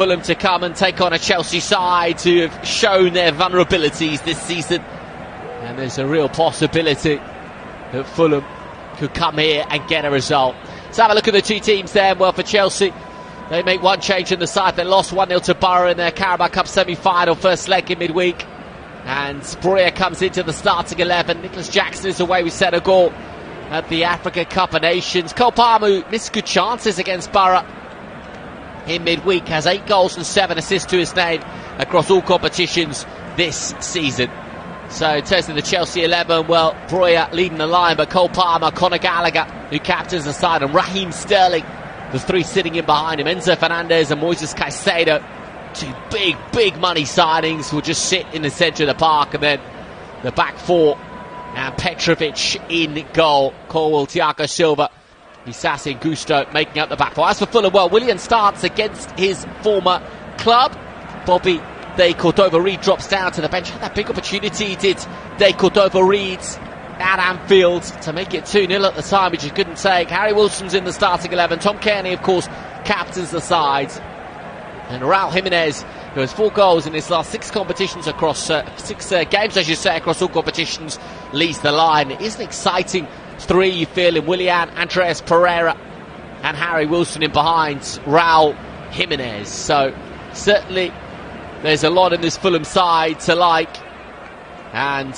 Fulham to come and take on a Chelsea side who have shown their vulnerabilities this season, and there's a real possibility that Fulham could come here and get a result. Let's have a look at the two teams then. Well, for Chelsea, they make one change in the side. They lost 1-0 to Borough in their Carabao Cup semi-final, first leg in midweek, and Breuer comes into the starting 11. Nicholas Jackson is away with set a goal at the Africa Cup of Nations. Cole Palmer missed good chances against Borough in midweek, has 8 goals and 7 assists to his name across all competitions this season. So in terms of the Chelsea 11, well, Breuer leading the line, but Cole Palmer, Conor Gallagher, who captains the side, and Raheem Sterling, the 3 sitting in behind him. Enzo Fernandez and Moises Caicedo, 2 big money signings, will just sit in the centre of the park, and then the back 4, and Petrovic in goal. Colwell, Thiago Silva, Isasi and Gusto making up the back 4. As for Fulham, well, Willian starts against his former club. Bobby De Cordova-Reid drops down to the bench. Had that big opportunity, did De Cordova-Reid at Anfield to make it 2-0 at the time, which he couldn't take. Harry Wilson's in the starting 11. Tom Kearney, of course, captains the side. And Raul Jimenez, who has 4 goals in his last 6 competitions across 6 games, I should say, across all competitions, leads the line. It is an exciting 3, you feel, in Willian, Andreas Pereira and Harry Wilson in behind Raul Jimenez. So certainly there's a lot in this Fulham side to like, and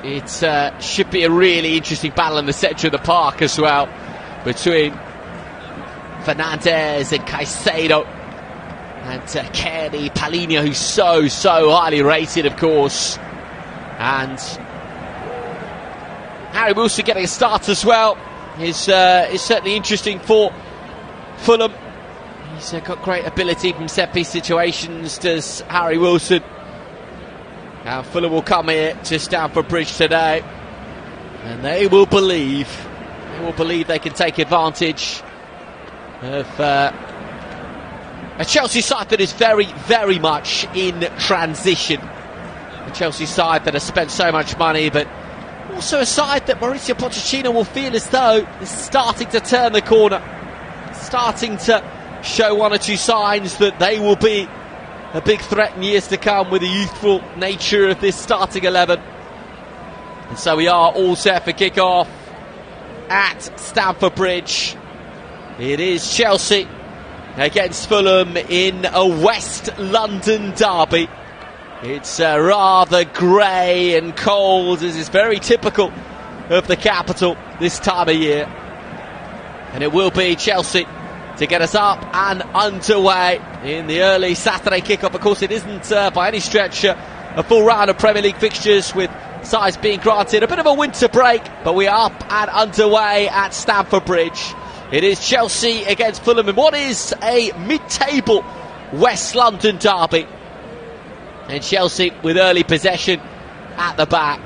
it should be a really interesting battle in the centre of the park as well, between Fernandez and Caicedo and Kearney, Palhinha, who's so highly rated, of course, and Harry Wilson getting a start as well is certainly interesting for Fulham. He's got great ability from set-piece situations, does Harry Wilson. Now Fulham will come here to Stamford Bridge today, and they will believe they can take advantage of a Chelsea side that is very much in transition. A Chelsea side that has spent so much money, but also a side that Mauricio Pochettino will feel as though is starting to turn the corner, starting to show 1 or 2 signs that they will be a big threat in years to come with the youthful nature of this starting 11. And so we are all set for kick-off at Stamford Bridge. It is Chelsea against Fulham in a West London derby. It's rather grey and cold, as is very typical of the capital this time of year. And it will be Chelsea to get us up and underway in the early Saturday kickoff. Of course, it isn't by any stretch a full round of Premier League fixtures, with sides being granted a bit of a winter break, but we are up and underway at Stamford Bridge. It is Chelsea against Fulham in what is a mid-table West London derby. And Chelsea with early possession at the back.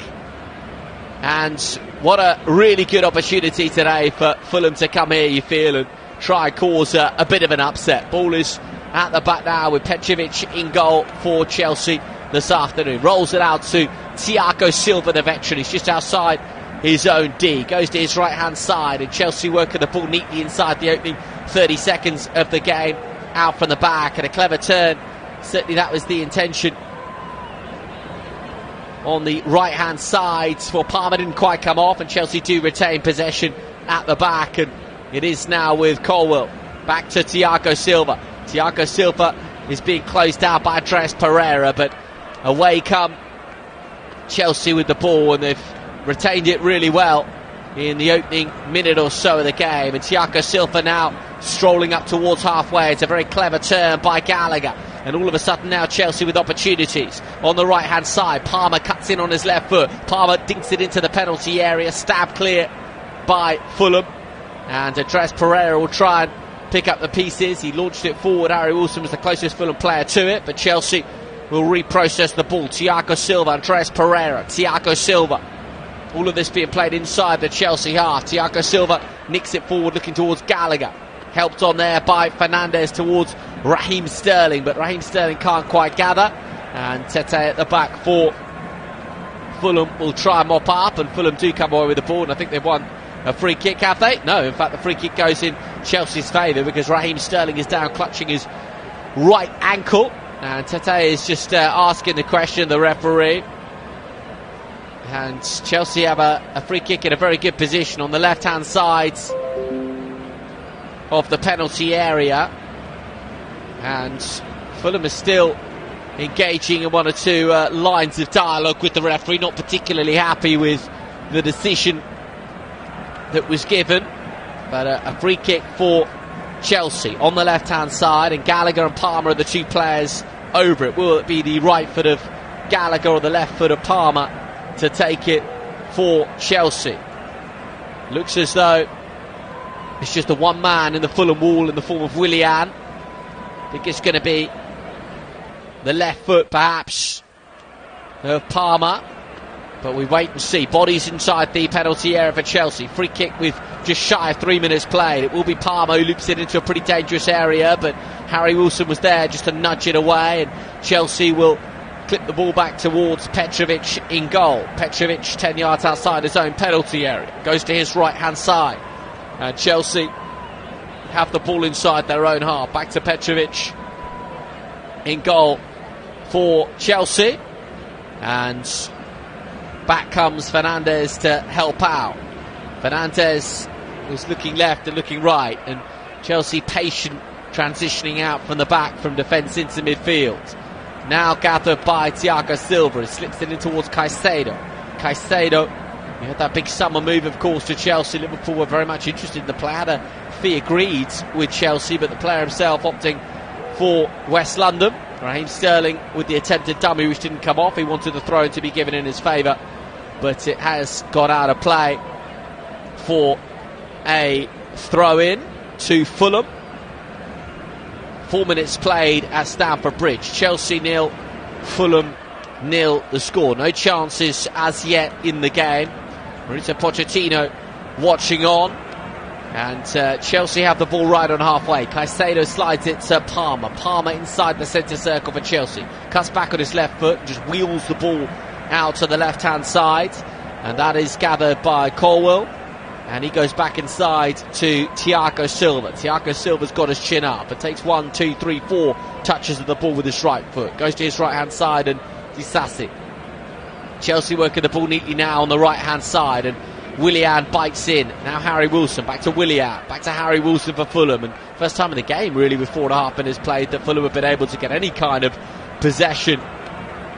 And what a really good opportunity today for Fulham to come here, you feel, and try and cause a bit of an upset. Ball is at the back now with Petrovic in goal for Chelsea this afternoon. Rolls it out to Thiago Silva, the veteran. He's just outside his own D. Goes to his right-hand side, and Chelsea working the ball neatly inside the opening 30 seconds of the game. Out from the back, and a clever turn. Certainly that was the intention on the right-hand side for Palmer. Didn't quite come off, and Chelsea do retain possession at the back, and it is now with Colwell. Back to Thiago Silva. Thiago Silva is being closed down by Andreas Pereira, but away come Chelsea with the ball, and they've retained it really well in the opening minute or so of the game. And Thiago Silva now strolling up towards halfway. It's a very clever turn by Gallagher, and all of a sudden now Chelsea with opportunities on the right hand side. Palmer cuts in on his left foot. Palmer dinks it into the penalty area, stabbed clear by Fulham, and Andreas Pereira will try and pick up the pieces. He launched it forward. Harry Wilson was the closest Fulham player to it, but Chelsea will reprocess the ball. Thiago Silva, Andreas Pereira, Thiago Silva. All of this being played inside the Chelsea half. Thiago Silva nicks it forward, looking towards Gallagher. Helped on there by Fernandez towards Raheem Sterling, but Raheem Sterling can't quite gather. And Tete at the back for Fulham will try and mop up, and Fulham do come away with the ball, and I think they've won a free kick, have they? No, in fact the free kick goes in Chelsea's favour, because Raheem Sterling is down clutching his right ankle. And Tete is just asking the question, the referee. And Chelsea have a free kick in a very good position on the left-hand side of the penalty area. And Fulham is still engaging in one or two lines of dialogue with the referee, not particularly happy with the decision that was given. But a free kick for Chelsea on the left-hand side, and Gallagher and Palmer are the two players over it. Will it be the right foot of Gallagher or the left foot of Palmer to take it for Chelsea? Looks as though it's just the one man in the Fulham wall in the form of Willian. I think it's going to be the left foot perhaps of Palmer, but we wait and see. Bodies inside the penalty area for Chelsea. Free kick with just shy of 3 minutes played. It will be Palmer who loops it into a pretty dangerous area, but Harry Wilson was there just to nudge it away, and Chelsea will clip the ball back towards Petrovic in goal. Petrovic 10 yards outside his own penalty area. Goes to his right hand side, and Chelsea have the ball inside their own half. Back to Petrovic in goal for Chelsea, and back comes Fernandes to help out. Fernandes was looking left and looking right, and Chelsea patient, transitioning out from the back from defence into midfield. Now gathered by Thiago Silva. He slips it in towards Caicedo. Caicedo, he had that big summer move, of course, to Chelsea. Liverpool were very much interested in the player. Had a fee agreed with Chelsea, but the player himself opting for West London. Raheem Sterling with the attempted dummy, which didn't come off. He wanted the throw to be given in his favour, but it has gone out of play for a throw-in to Fulham. 4 minutes played at Stamford Bridge. Chelsea 0, Fulham 0 the score. No chances as yet in the game. Mauricio Pochettino watching on, and Chelsea have the ball right on halfway. Caicedo slides it to Palmer. Palmer inside the centre circle for Chelsea. Cuts back on his left foot, just wheels the ball out to the left-hand side, and that is gathered by Colwell, and he goes back inside to Thiago Silva. Thiago Silva's got his chin up, but takes 1, 2, 3, 4 touches of the ball with his right foot. Goes to his right-hand side, and Disasi. Chelsea working the ball neatly now on the right-hand side, and Willian bites in. Now Harry Wilson, back to Willian, back to Harry Wilson for Fulham, and first time in the game really with 4.5 minutes played that Fulham have been able to get any kind of possession.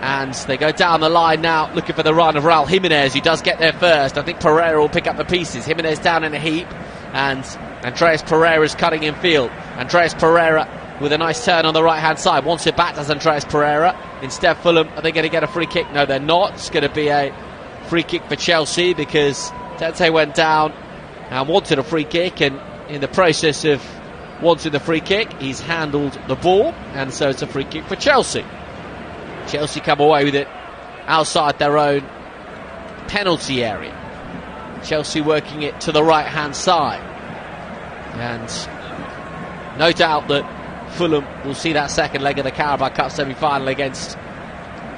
And they go down the line now, looking for the run of Raul Jimenez, who does get there first. I think Pereira will pick up the pieces. Jimenez down in a heap, and Andreas Pereira's cutting in field. Andreas Pereira with a nice turn on the right-hand side. Wants it back, does Andreas Pereira. Instead, Fulham, are they going to get a free kick? No, they're not. It's going to be a free kick for Chelsea, because Tete went down and wanted a free kick, and in the process of wanting the free kick, he's handled the ball, and so it's a free kick for Chelsea. Chelsea come away with it outside their own penalty area. Chelsea working it to the right-hand side, and no doubt that Fulham will see that second leg of the Carabao Cup semi-final against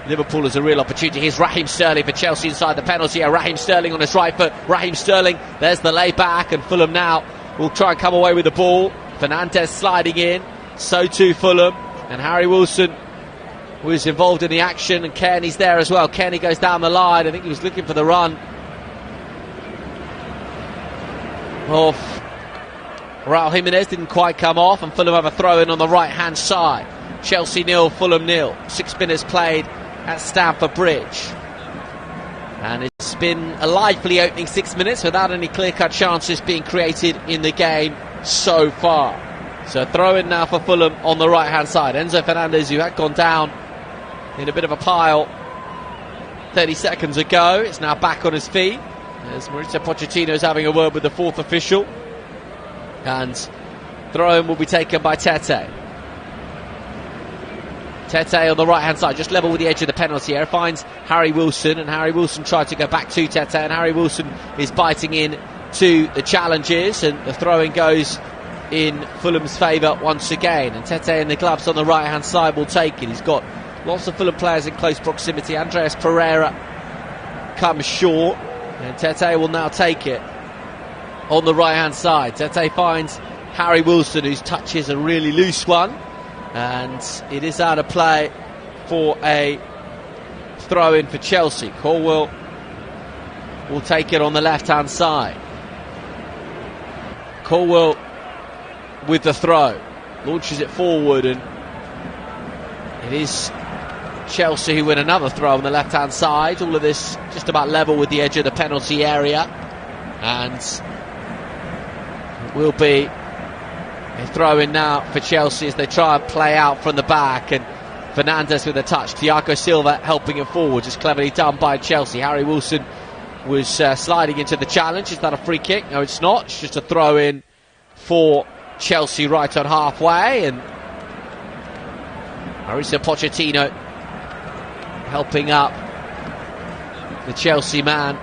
Liverpool as a real opportunity. Here's Raheem Sterling for Chelsea inside the penalty area. Raheem Sterling on his right foot. Raheem Sterling, there's the lay back, and Fulham now will try and come away with the ball. Fernandes sliding in, so too Fulham, and Harry Wilson was involved in the action, and Kearney's there as well. Kearney goes down the line. I think he was looking for the run of Raul Jimenez, didn't quite come off, and Fulham have a throw in on the right hand side. Chelsea 0, Fulham 0. 6 minutes played at Stamford Bridge, and it's been a lively opening 6 minutes without any clear-cut chances being created in the game so far. So throw in now for Fulham on the right hand side. Enzo Fernandez, who had gone down in a bit of a pile 30 seconds ago, is now back on his feet as Mauricio Pochettino is having a word with the fourth official, and throw-in will be taken by Tete. Tete on the right hand side, just level with the edge of the penalty area, finds Harry Wilson, and Harry Wilson tried to go back to Tete, and Harry Wilson is biting in to the challenges, and the throw-in goes in Fulham's favour once again, and Tete in the gloves on the right hand side will take it. He's got lots of Fulham players in close proximity. Andreas Pereira comes short, and Tete will now take it on the right hand side. Tete finds Harry Wilson, whose touch is a really loose one, and it is out of play for a throw-in for Chelsea. Colwell will take it on the left-hand side. Colwell with the throw, launches it forward, and it is Chelsea who win another throw on the left-hand side. All of this just about level with the edge of the penalty area, and it will be a throw-in now for Chelsea as they try and play out from the back, and Fernandes with a touch. Thiago Silva helping him forward, just cleverly done by Chelsea. Harry Wilson was sliding into the challenge. Is that a free kick? No, it's not. It's just a throw-in for Chelsea right on halfway, and Mauricio Pochettino helping up the Chelsea man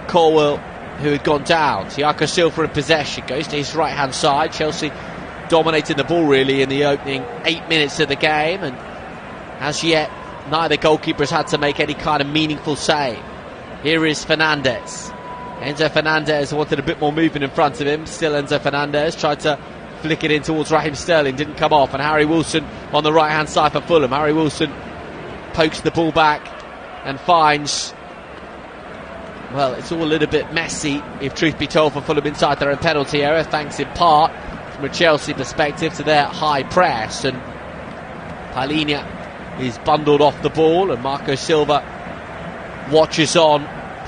Colwell, who had gone down. Thiago Silva in possession, goes to his right hand side. Chelsea dominating the ball really in the opening 8 minutes of the game, and as yet neither goalkeeper has had to make any kind of meaningful save. Here is Fernandes. Enzo Fernandez wanted a bit more movement in front of him. Still Enzo Fernandez tried to flick it in towards Raheem Sterling, didn't come off, and Harry Wilson on the right hand side for Fulham. Harry Wilson pokes the ball back and finds, well, it's all a little bit messy, if truth be told, for Fulham inside their own penalty area, thanks in part from a Chelsea perspective to their high press, and Palhinha is bundled off the ball, and Marco Silva watches on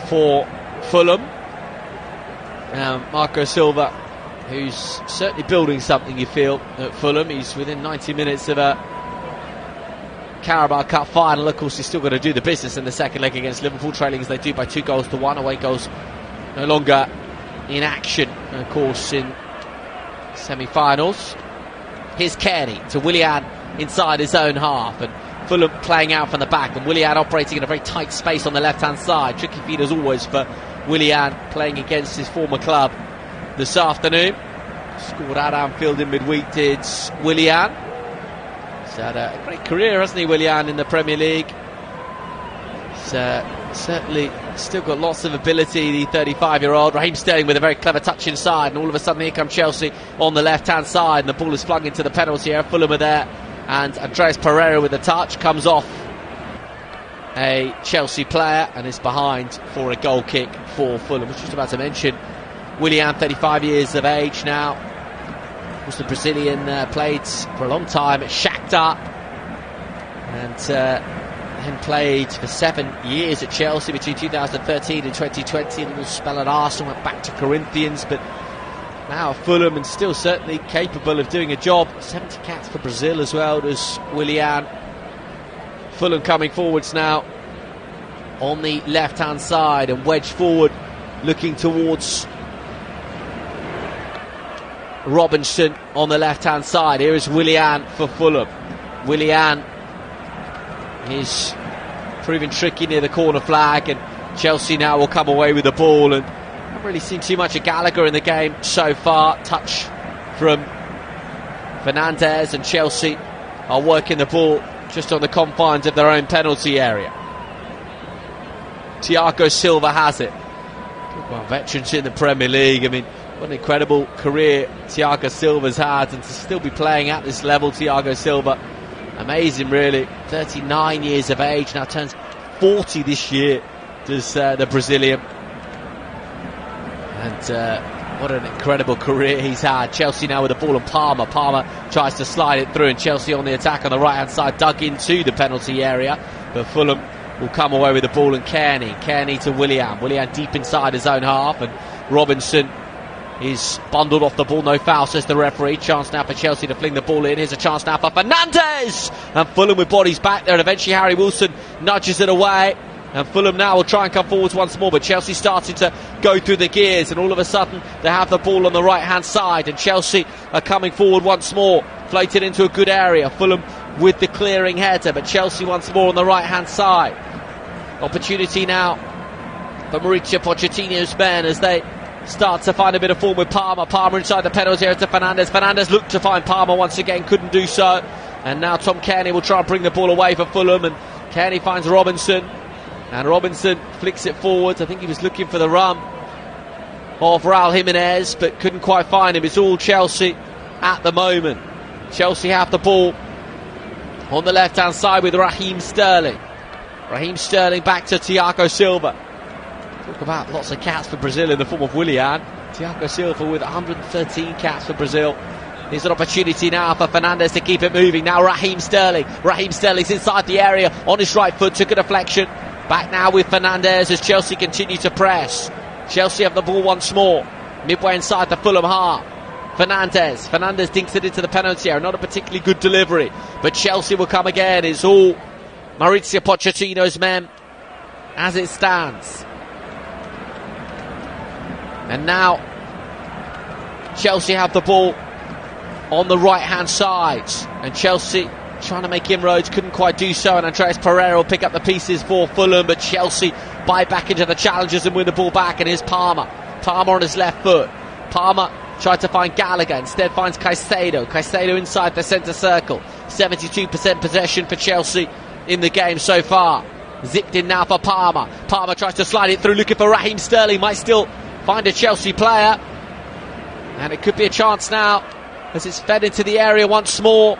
for Fulham. Marco Silva, who's certainly building something, you feel, at Fulham. He's within 90 minutes of a Carabao Cup final. Of course, he's still got to do the business in the second leg against Liverpool, trailing as they do by 2-1. Away goals no longer in action, of course, in semi-finals. Here's Kearney to Willian inside his own half, and Fulham playing out from the back, and Willian operating in a very tight space on the left-hand side. Tricky feed as always for Willian, playing against his former club this afternoon. Scored at Anfield in midweek, did Willian. He's had a great career, hasn't he, Willian, in the Premier League. He's certainly still got lots of ability, the 35-year-old. Raheem Sterling with a very clever touch inside, and all of a sudden here comes Chelsea on the left-hand side, and the ball is flung into the penalty area. Fulham are there, and Andreas Pereira with a touch comes off a Chelsea player and is behind for a goal kick for Fulham. I was just about to mention Willian, 35 years of age now. Was the Brazilian, played for a long time at Shakhtar, and then played for 7 years at Chelsea between 2013 and 2020. A little spell at Arsenal, went back to Corinthians, but now at Fulham, and still certainly capable of doing a job. 70 caps for Brazil as well does Willian. Fulham coming forwards now on the left hand side and wedged forward, looking towards Robinson on the left hand side. Here is Willian for Fulham. Willian is proving tricky near the corner flag, and Chelsea now will come away with the ball, and I haven't really seen too much of Gallagher in the game so far. Touch from Fernandes, and Chelsea are working the ball just on the confines of their own penalty area. Thiago Silva has it. Well, veterans in the Premier League. I mean, what an incredible career Thiago Silva's had, and to still be playing at this level, Thiago Silva, amazing really. 39 years of age, now turns 40 this year, does the Brazilian. And what an incredible career he's had. Chelsea now with the ball, and Palmer tries to slide it through, and Chelsea on the attack on the right hand side, dug into the penalty area, but Fulham will come away with the ball, and Kearney to Willian deep inside his own half, and Robinson is bundled off the ball. No foul, says the referee. Chance now for Chelsea to fling the ball in. Here's a chance now for Fernandes, and Fulham with bodies back there, and eventually Harry Wilson nudges it away, and Fulham now will try and come forwards once more, but Chelsea starting to go through the gears, and all of a sudden they have the ball on the right hand side, and Chelsea are coming forward once more, floated into a good area. Fulham with the clearing header, but Chelsea once more on the right hand side. Opportunity now for Mauricio Pochettino's men as they start to find a bit of form with Palmer inside the penalty area to Fernandes looked to find Palmer once again, couldn't do so, and now Tom Kearney will try and bring the ball away for Fulham, and Kearney finds Robinson, and Robinson flicks it forwards. I think he was looking for the run of Raul Jimenez, but couldn't quite find him. It's all Chelsea at the moment. Chelsea have the ball on the left-hand side with Raheem Sterling. Raheem Sterling back to Thiago Silva. Talk about lots of caps for Brazil in the form of Willian. Thiago Silva with 113 caps for Brazil. Here's an opportunity now for Fernandes to keep it moving. Now Raheem Sterling. Raheem Sterling's inside the area on his right foot, took a deflection. Back now with Fernandes as Chelsea continue to press. Chelsea have the ball once more. Midway inside the Fulham half. Fernandes dinks it into the penalty area. Not a particularly good delivery, but Chelsea will come again. It's all Mauricio Pochettino's men as it stands. And now Chelsea have the ball on the right hand side, and Chelsea trying to make inroads, couldn't quite do so, and Andreas Pereira will pick up the pieces for Fulham, but Chelsea buy back into the challenges and win the ball back. And here's Palmer on his left foot. Palmer tried to find Gallagher, instead finds Caicedo inside the centre circle. 72% possession for Chelsea in the game so far. Zipped in now for Palmer tries to slide it through, looking for Raheem Sterling, might still find a Chelsea player, and it could be a chance now as it's fed into the area once more.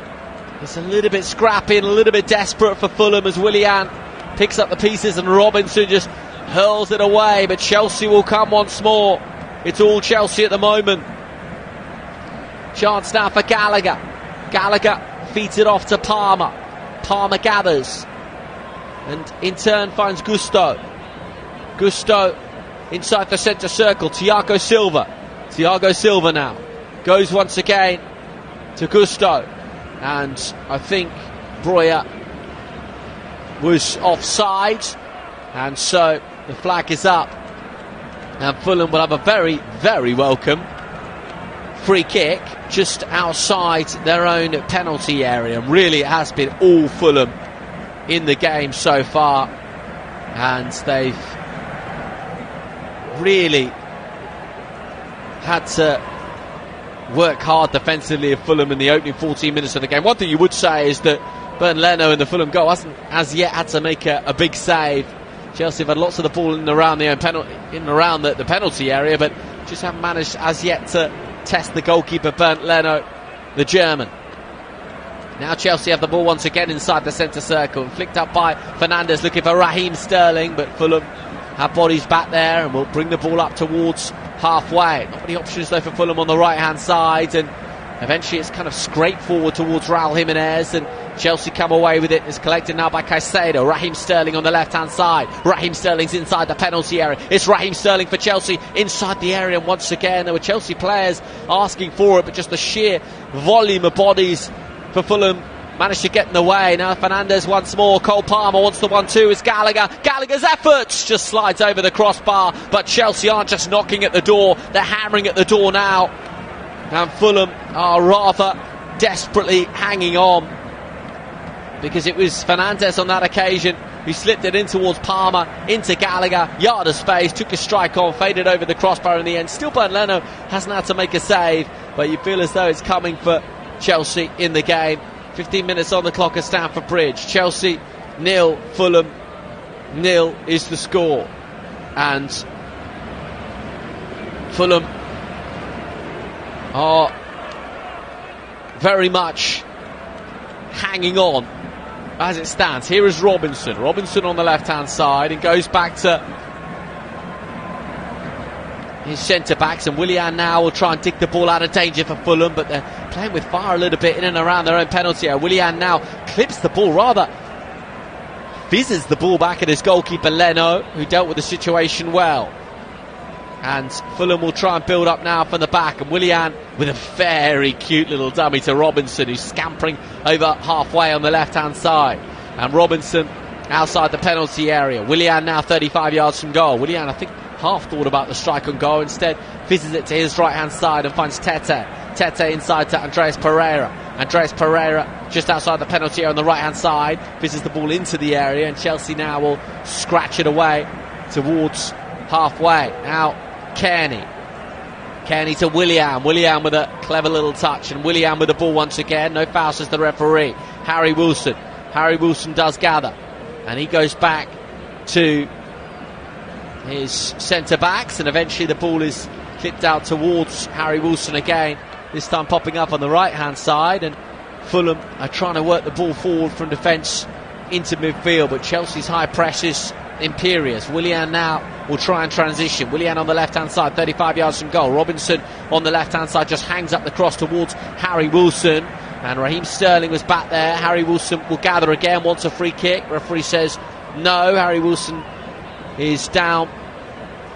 It's a little bit scrappy and a little bit desperate for Fulham as Willian picks up the pieces and Robinson just hurls it away, but Chelsea will come once more. It's all Chelsea at the moment. Chance now for Gallagher feeds it off to Palmer gathers and in turn finds Gusto inside the centre circle. Thiago Silva now goes once again to Gusto, and I think Breuer was offside, and so the flag is up, and Fulham will have a very, very welcome free kick just outside their own penalty area. And really it has been all Fulham in the game so far, and they've really had to work hard defensively of Fulham in the opening 14 minutes of the game. One thing you would say is that Bernd Leno in the Fulham goal hasn't as yet had to make a big save. Chelsea have had lots of the ball in and around the penalty area, but just haven't managed as yet to test the goalkeeper Bernd Leno, the German. Now Chelsea have the ball once again inside the centre circle, flicked up by Fernandes looking for Raheem Sterling, but Fulham have bodies back there and will bring the ball up towards halfway. Not many options though for Fulham on the right hand side, and eventually it's kind of scraped forward towards Raul Jimenez, and Chelsea come away with it. It's collected now by Caicedo. Raheem Sterling on the left hand side. Raheem Sterling's inside the penalty area. It's Raheem Sterling for Chelsea inside the area, and once again there were Chelsea players asking for it, but just the sheer volume of bodies for Fulham managed to get in the way. Now Fernandes once more. Cole Palmer wants the 1-2. It's Gallagher's efforts just slides over the crossbar, but Chelsea aren't just knocking at the door, they're hammering at the door now, and Fulham are rather desperately hanging on, because it was Fernandes on that occasion who slipped it in towards Palmer, into Gallagher, yard of space, took a strike on, faded over the crossbar in the end. Still Bernd Leno hasn't had to make a save, but you feel as though it's coming for Chelsea in the game. 15 minutes on the clock at Stamford Bridge. Chelsea 0, Fulham 0 is the score, and Fulham are very much hanging on as it stands. Here is Robinson on the left hand side, and goes back to his centre backs, and Willian now will try and dig the ball out of danger for Fulham, but they're playing with fire a little bit in and around their own penalty area. Willian now clips the ball, rather fizzes the ball back at his goalkeeper Leno, who dealt with the situation well. And Fulham will try and build up now from the back, and Willian with a very cute little dummy to Robinson, who's scampering over halfway on the left hand side, and Robinson outside the penalty area. Willian now 35 yards from goal. Willian, I think, half thought about the strike on goal, instead fizzes it to his right hand side and finds Tete inside to Andreas Pereira just outside the penalty area on the right hand side, fizzes the ball into the area, and Chelsea now will scratch it away towards halfway. Now Kearney to Willian with a clever little touch, and Willian with the ball once again. No foul, says the referee. Harry Wilson does gather, and he goes back to his centre backs, and eventually the ball is kicked out towards Harry Wilson again, this time popping up on the right hand side, and Fulham are trying to work the ball forward from defence into midfield, but Chelsea's high press is imperious. Willian now will try and transition. Willian on the left-hand side, 35 yards from goal. Robinson on the left-hand side just hangs up the cross towards Harry Wilson, and Raheem Sterling was back there. Harry Wilson will gather again, wants a free kick. Referee says no. Harry Wilson is down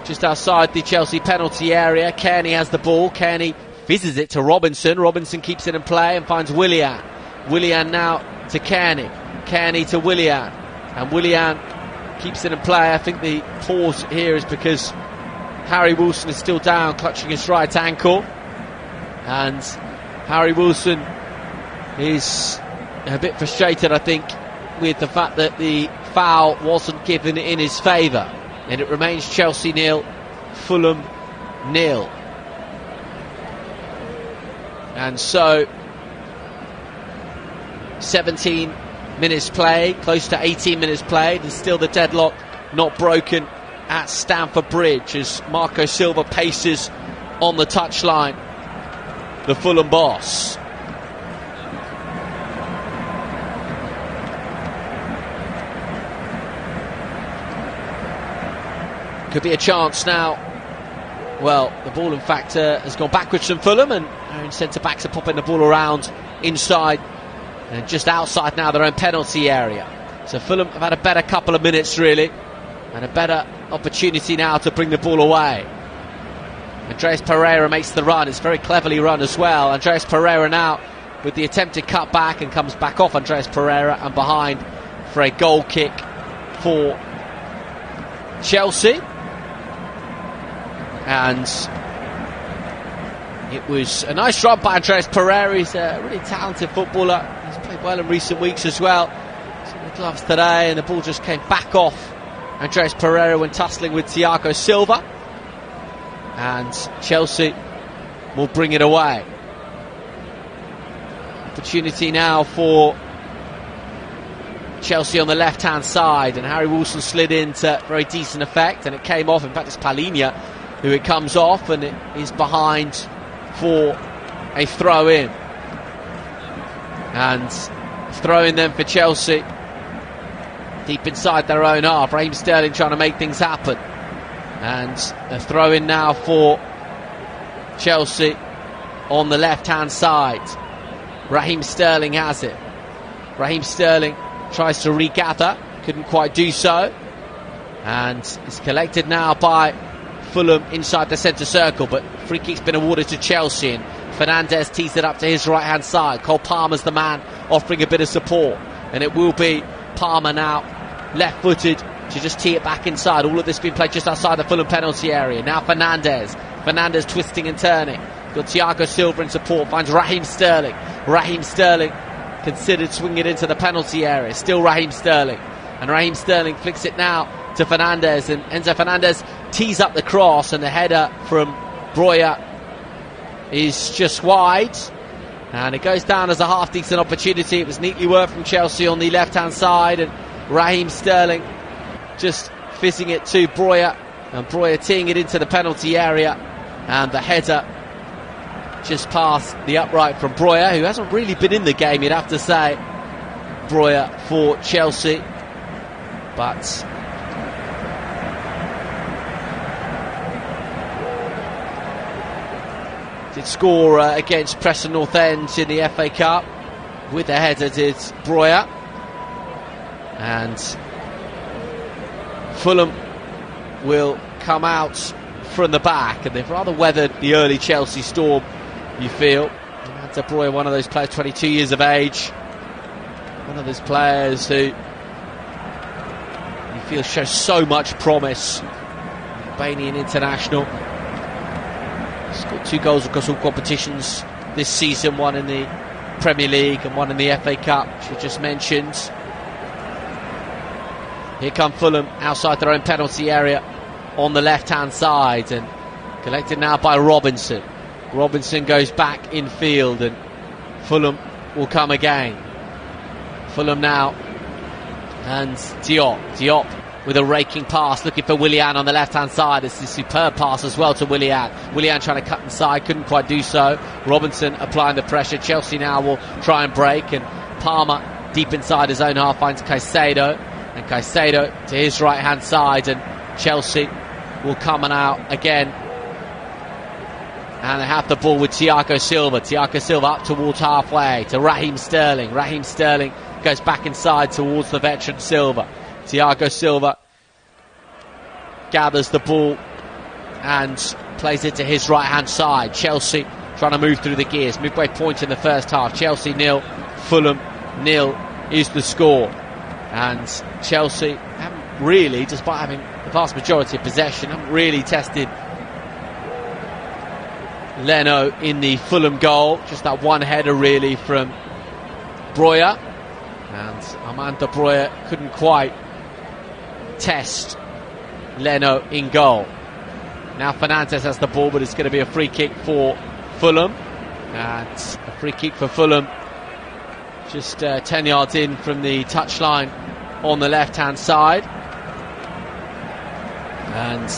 just outside the Chelsea penalty area. Kearney has the ball. Kearney fizzes it to Robinson. Robinson keeps it in play and finds Willian. Willian now to Kearney. Kearney to Willian, and Willian keeps it in play. I think the pause here is because Harry Wilson is still down, clutching his right ankle, and Harry Wilson is a bit frustrated, I think, with the fact that the foul wasn't given in his favour, and it remains Chelsea 0, Fulham 0. And so 17 minutes play, close to 18 minutes played, and still the deadlock not broken at Stamford Bridge as Marco Silva paces on the touchline, the Fulham boss. Could be a chance now. Well, the ball in fact has gone backwards from Fulham, and our own centre-backs are popping the ball around inside and just outside now their own penalty area. So Fulham have had a better couple of minutes really, and a better opportunity now to bring the ball away. Andreas Pereira makes the run. It's very cleverly run as well. Andreas Pereira now with the attempted cut back, and comes back off Andreas Pereira and behind for a goal kick for Chelsea. And it was a nice run by Andreas Pereira. He's a really talented footballer. He's played well in recent weeks as well. He's in the gloves today, and the ball just came back off Andreas Pereira when tussling with Thiago Silva. And Chelsea will bring it away. Opportunity now for Chelsea on the left-hand side, and Harry Wilson slid into very decent effect, and it came off. In fact, it's Palhinha who it comes off, and it is behind for a throw-in. And throw-in then for Chelsea, deep inside their own half. Raheem Sterling trying to make things happen. And a throw-in now for Chelsea on the left-hand side. Raheem Sterling has it. Raheem Sterling tries to regather, couldn't quite do so. And it's collected now by Fulham inside the centre circle, but free kick's been awarded to Chelsea, and Fernandes tees it up to his right hand side. Cole Palmer's the man offering a bit of support, and it will be Palmer now left footed to just tee it back inside. All of this being played just outside the Fulham penalty area. Now Fernandes twisting and turning. Got Thiago Silva in support, finds Raheem Sterling. Raheem Sterling considered swinging it into the penalty area. Still Raheem Sterling, and Raheem Sterling flicks it now to Fernandes, and Enzo Fernandes tees up the cross, and the header from Breuer is just wide, and it goes down as a half-decent opportunity. It was neatly worked from Chelsea on the left-hand side, and Raheem Sterling just fizzing it to Breuer, and Breuer teeing it into the penalty area, and the header just past the upright from Breuer, who hasn't really been in the game, you'd have to say, Breuer for Chelsea. But did score against Preston North End in the FA Cup with the header, did Breuer. And Fulham will come out from the back, and they've rather weathered the early Chelsea storm, you feel. Enzo Breuer, one of those players, 22 years of age, one of those players who you feel shows so much promise. Albanian international. Scored 2 goals across all competitions this season, one in the Premier League and one in the FA Cup, which we just mentioned. Here come Fulham outside their own penalty area on the left-hand side, and collected now by Robinson. Robinson goes back in field, and Fulham will come again. Fulham now, and Diop with a raking pass, looking for Willian on the left-hand side. It's a superb pass as well to Willian. Willian trying to cut inside, couldn't quite do so. Robinson applying the pressure. Chelsea now will try and break, and Palmer deep inside his own half finds Caicedo, and Caicedo to his right-hand side, and Chelsea will come out again. And they have the ball with Thiago Silva. Thiago Silva up towards halfway to Raheem Sterling. Raheem Sterling goes back inside towards the veteran Silva. Thiago Silva gathers the ball and plays it to his right-hand side. Chelsea trying to move through the gears. Midway point in the first half. Chelsea 0, Fulham 0 is the score. And Chelsea haven't really, despite having the vast majority of possession, haven't really tested Leno in the Fulham goal. Just that one header really from Breuer, and Armando Breuer couldn't quite test Leno in goal. Now Fernandes has the ball, but it's going to be a free kick for Fulham, and a free kick for Fulham just 10 yards in from the touchline on the left hand side. And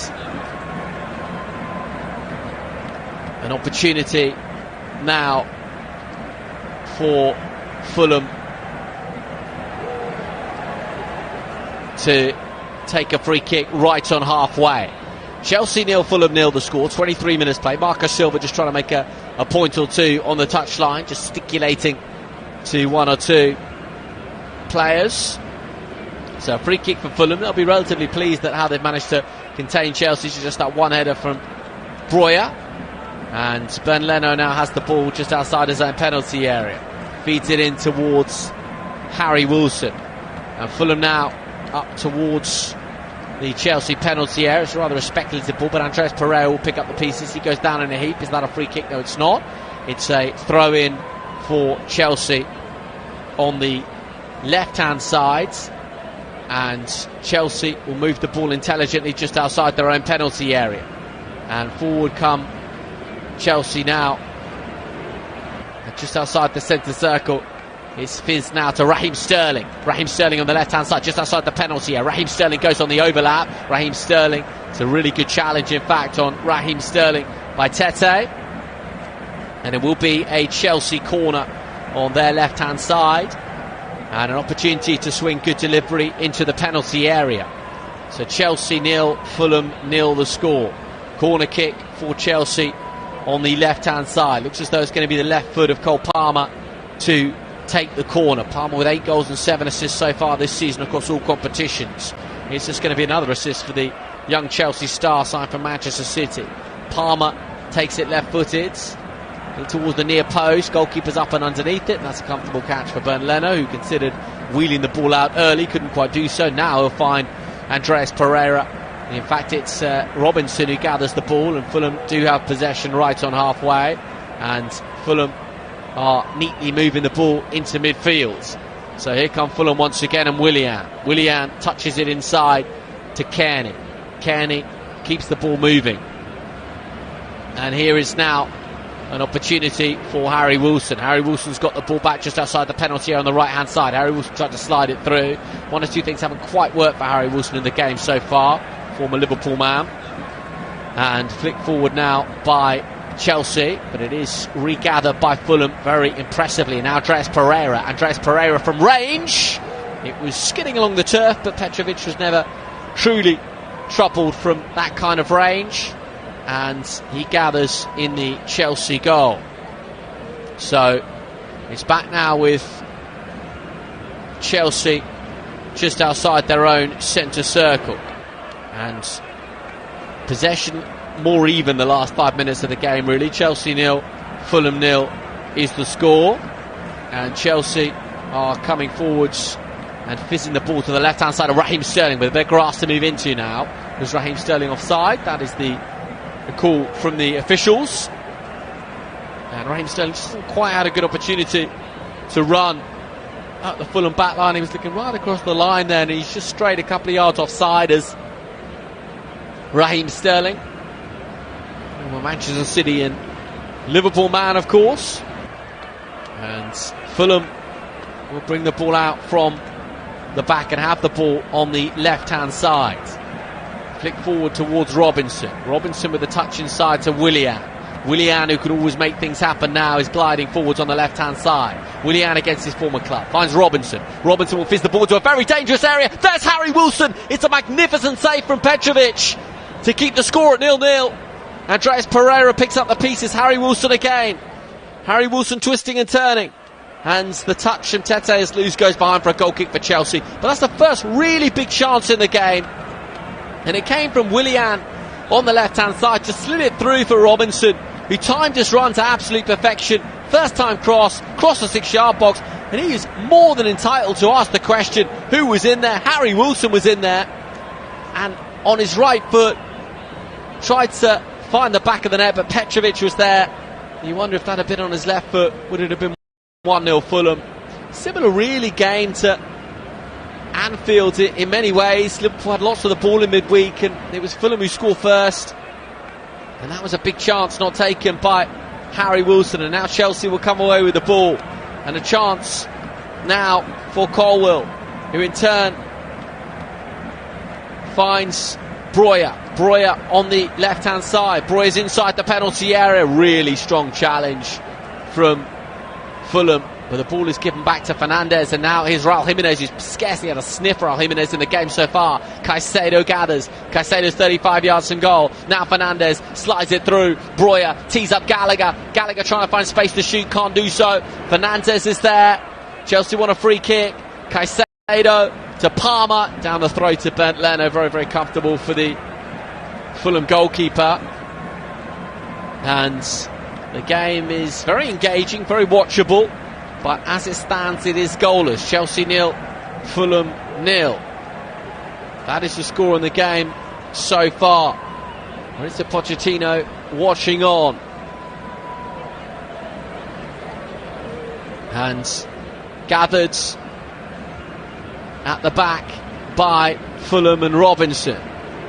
an opportunity now for Fulham to take a free kick right on halfway. Chelsea 0, Fulham 0 the score. 23 minutes play. Marco Silva just trying to make a point or two on the touchline, just gesticulating to one or two players. So a free kick for Fulham. They'll be relatively pleased at how they've managed to contain Chelsea. It's just that one header from Breuer. And Ben Leno now has the ball just outside his own penalty area. Feeds it in towards Harry Wilson. And Fulham now up towards the Chelsea penalty area. It's rather a speculative ball, but Andreas Pereira will pick up the pieces. He goes down in a heap. Is that a free kick? No, it's not. It's a throw-in for Chelsea on the left-hand side. And Chelsea will move the ball intelligently just outside their own penalty area. And forward come Chelsea now, just outside the centre circle. It's fizz now to Raheem Sterling. Raheem Sterling on the left hand side, just outside the penalty area. Raheem Sterling goes on the overlap. Raheem Sterling, it's a really good challenge in fact on Raheem Sterling by Tete, and it will be a Chelsea corner on their left hand side, and an opportunity to swing good delivery into the penalty area. So Chelsea 0, Fulham 0 the score. Corner kick for Chelsea on the left-hand side. Looks as though it's going to be the left foot of Cole Palmer to take the corner. Palmer with 8 goals and 7 assists so far this season across all competitions. It's just going to be another assist for the young Chelsea star signed from Manchester City. Palmer takes it left-footed towards the near post. Goalkeeper's up and underneath it, and that's a comfortable catch for Ben Leno, who considered wheeling the ball out early, couldn't quite do so. Now he'll find Andreas Pereira. In fact, it's Robinson who gathers the ball, and Fulham do have possession right on halfway, and Fulham are neatly moving the ball into midfield. So here come Fulham once again, and Willian touches it inside to Kearney. Kearney keeps the ball moving, and here is now an opportunity for Harry Wilson. Harry Wilson's got the ball back just outside the penalty area on the right hand side. Harry Wilson tried to slide it through. One or two things haven't quite worked for Harry Wilson in the game so far, former Liverpool man. And flick forward now by Chelsea, but it is regathered by Fulham very impressively. And now Andreas Pereira from range. It was skidding along the turf, but Petrovic was never truly troubled from that kind of range, and he gathers in the Chelsea goal. So it's back now with Chelsea just outside their own centre circle, and possession more even the last 5 minutes of the game really. Chelsea 0, Fulham 0 is the score, and Chelsea are coming forwards and fizzing the ball to the left hand side of Raheem Sterling with a bit of grass to move into now. Was Raheem Sterling offside? That is the call from the officials, and Raheem Sterling just hasn't quite had a good opportunity to run at the Fulham back line. He was looking right across the line there, and he's just strayed a couple of yards offside as Raheem Sterling, former Manchester City and Liverpool man of course. And Fulham will bring the ball out from the back and have the ball on the left-hand side. Flick forward towards Robinson. Robinson with a touch inside to Willian. Willian, who could always make things happen now, is gliding forwards on the left-hand side. Willian against his former club. Finds Robinson. Robinson will fizz the ball to a very dangerous area. There's Harry Wilson. It's a magnificent save from Petrovic to keep the score at 0-0. Andreas Pereira picks up the pieces. Harry Wilson again. Harry Wilson twisting and turning. And the touch from Tete as Luz goes behind for a goal kick for Chelsea. But that's the first really big chance in the game. And it came from Willian on the left-hand side, just slid it through for Robinson, who timed his run to absolute perfection. First time cross the 6-yard box, and he is more than entitled to ask the question, who was in there? Harry Wilson was in there, and on his right foot tried to find the back of the net, but Petrovic was there. You wonder if that had been on his left foot, would it have been 1-0 Fulham? Similar really game to Anfield in many ways. Liverpool had lots of the ball in midweek, and it was Fulham who scored first, and that was a big chance not taken by Harry Wilson. And now Chelsea will come away with the ball, and a chance now for Colwill, who in turn finds Breuer on the left hand side. Breuer's inside the penalty area. Really strong challenge from Fulham, but the ball is given back to Fernandez, and now here's Raul Jimenez, who's scarcely had a sniff for Raul Jimenez in the game so far. Caicedo gathers. Caicedo's 35 yards from goal. Now Fernandez slides it through. Breuer tees up Gallagher. Gallagher trying to find space to shoot, can't do so. Fernandez is there. Chelsea want a free kick. Caicedo to Palmer, down the throat of Bernd Leno. Very, very comfortable for the Fulham goalkeeper. And the game is very engaging, very watchable. But as it stands, it is goalless. Chelsea 0, Fulham 0. That is the score in the game so far. Mauricio Pochettino watching on. And gathered at the back by Fulham and Robinson.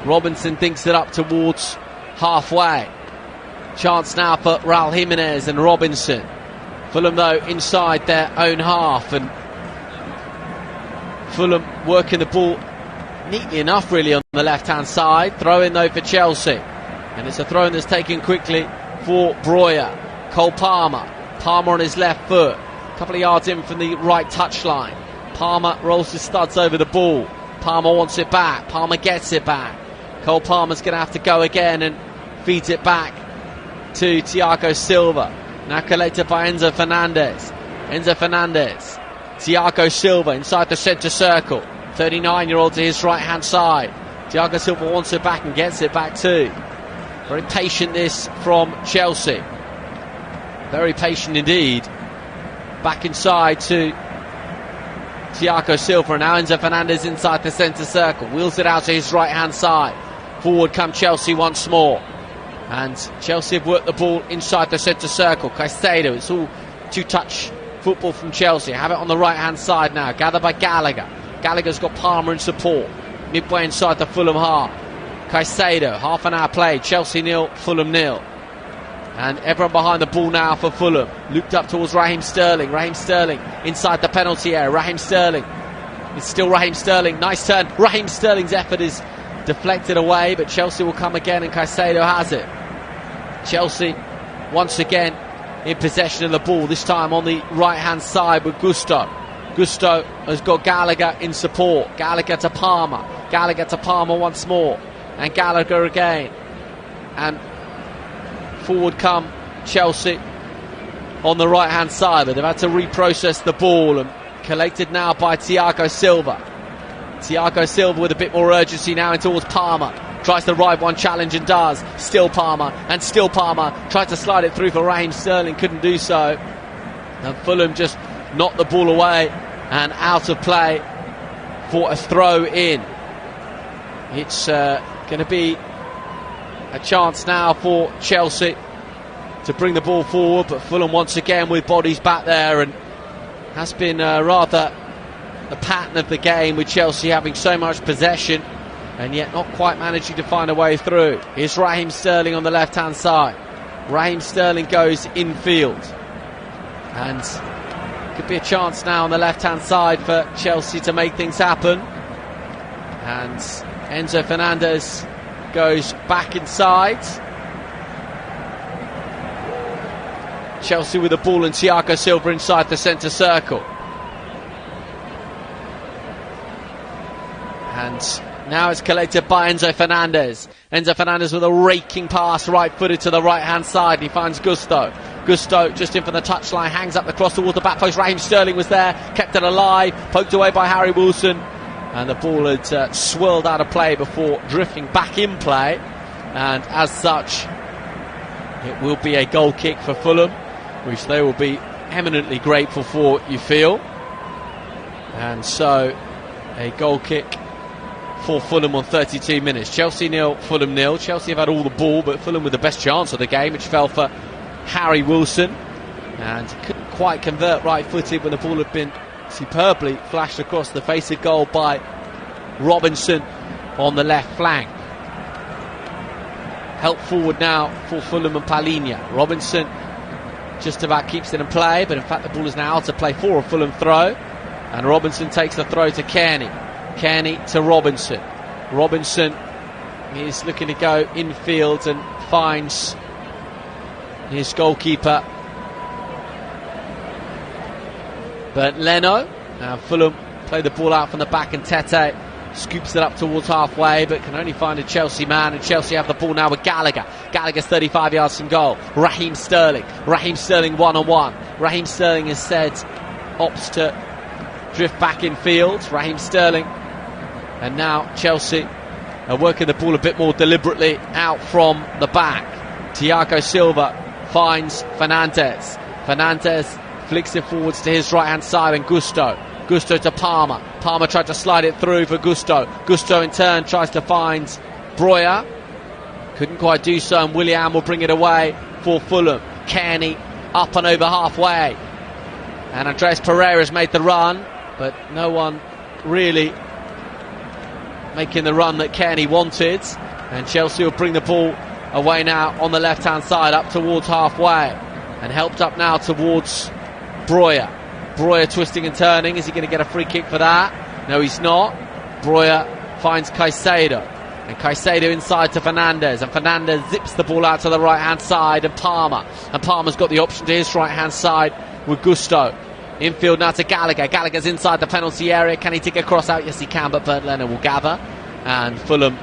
Robinson thinks it up towards halfway. Chance now for Raul Jimenez and Robinson. Fulham, though, inside their own half, and Fulham working the ball neatly enough, really, on the left-hand side. Throw in, though, for Chelsea, and it's a throw-in that's taken quickly for Breuer. Cole Palmer on his left foot, a couple of yards in from the right touchline. Palmer rolls his studs over the ball. Palmer wants it back. Palmer gets it back. Cole Palmer's going to have to go again and feeds it back to Thiago Silva. Now collected by Enzo Fernandez. Thiago Silva inside the centre circle. 39-year-old to his right-hand side. Thiago Silva wants it back and gets it back too. Very patient this from Chelsea. Very patient indeed. Back inside to Thiago Silva. Now Enzo Fernandez inside the centre circle. Wheels it out to his right-hand side. Forward come Chelsea once more. And Chelsea have worked the ball inside the centre circle. Caicedo, it's all two-touch football from Chelsea. Have it on the right-hand side now. Gathered by Gallagher. Gallagher's got Palmer in support. Midway inside the Fulham half. Caicedo, half an hour played. Chelsea 0, Fulham 0. And everyone behind the ball now for Fulham. Looped up towards Raheem Sterling. Raheem Sterling inside the penalty area. Raheem Sterling. It's still Raheem Sterling. Nice turn. Raheem Sterling's effort is deflected away, but Chelsea will come again, and Caicedo has it. Chelsea once again in possession of the ball, this time on the right hand side with Gusto. Gusto has got Gallagher in support. Gallagher to Palmer. Gallagher to Palmer once more, and Gallagher again, and forward come Chelsea on the right hand side, but they've had to reprocess the ball, and collected now by Thiago Silva. Thiago Silva with a bit more urgency now in towards Palmer. Tries to ride one challenge and does. Still Palmer. Tried to slide it through for Raheem Sterling. Couldn't do so. And Fulham just knocked the ball away and out of play for a throw in. It's going to be a chance now for Chelsea to bring the ball forward, but Fulham once again with bodies back there, and has been rather the pattern of the game, with Chelsea having so much possession and yet not quite managing to find a way through. Here's Raheem Sterling on the left hand side. Raheem Sterling goes infield, and Could be a chance now on the left-hand side for Chelsea to make things happen. And Enzo Fernandez goes back inside. Chelsea with the ball and Thiago Silva inside the centre circle. And now it's collected by Enzo Fernandez. Enzo Fernandez with a raking pass, right-footed to the right-hand side. He finds Gusto. Gusto just in from the touchline, hangs up the cross towards the back post. Raheem Sterling was there, kept it alive, poked away by Harry Wilson. And the ball had swirled out of play before drifting back in play. And as such, it will be a goal kick for Fulham, which they will be eminently grateful for, you feel. And so, a goal kick for Fulham on 32 minutes. Chelsea 0, Fulham 0. Chelsea have had all the ball, but Fulham with the best chance of the game, which fell for Harry Wilson. And couldn't quite convert right-footed when the ball had been superbly flashed across the face of goal by Robinson on the left flank. Help forward now for Fulham and Palhinha. Robinson just about keeps it in play, but in fact the ball is now out of play for a Fulham throw. And Robinson takes the throw to Kearney. Kearney to Robinson. Robinson is looking to go infield and finds his goalkeeper Bernd Leno. Now Fulham play the ball out from the back and Tete scoops it up towards halfway but can only find a Chelsea man, and Chelsea have the ball now with Gallagher. Gallagher's 35 yards from goal. Raheem Sterling one-on-one. Raheem Sterling instead opts to drift back in field. Raheem Sterling, and now Chelsea are working the ball a bit more deliberately out from the back. Thiago Silva finds Fernandez. Fernandez flicks it forwards to his right hand side, and Gusto to Palmer. Palmer tried to slide it through for Gusto. Gusto in turn tries to find Breuer, couldn't quite do so, and Willian will bring it away for Fulham. Kearney up and over halfway, and Andreas Pereira's made the run, but no one really making the run that Kearney wanted, and Chelsea will bring the ball away now on the left hand side up towards halfway, and helped up now towards Breuer. Breuer twisting and turning. Is he going to get a free kick for that? No, he's not. Breuer finds Caicedo, and Caicedo inside to Fernandez, and Fernandez zips the ball out to the right hand side, and Palmer's got the option to his right hand side with Gusto. Infield now to Gallagher. Gallagher's inside the penalty area. Can he take a cross out? Yes, he can, but Bernd Leno will gather. And Fulham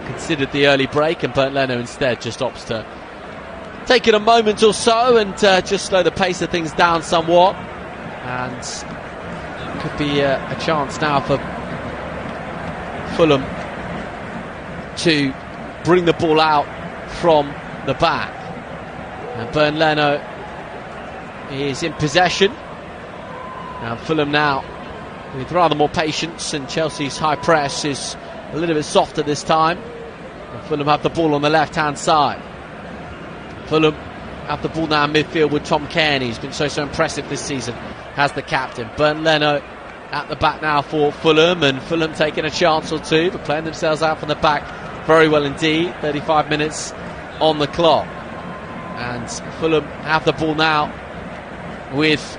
considered the early break, and Bernd Leno instead just opts to take it a moment or so and just slow the pace of things down somewhat. And could be a chance now for Fulham to bring the ball out from the back. And Bernd Leno is in possession. And Fulham now with rather more patience, and Chelsea's high press is a little bit softer this time. And Fulham have the ball on the left hand side. Fulham have the ball now in midfield with Tom Kearney, who's been so impressive this season as the captain. Bernd Leno at the back now for Fulham, and Fulham taking a chance or two, but playing themselves out from the back very well indeed. 35 minutes on the clock, and Fulham have the ball now with,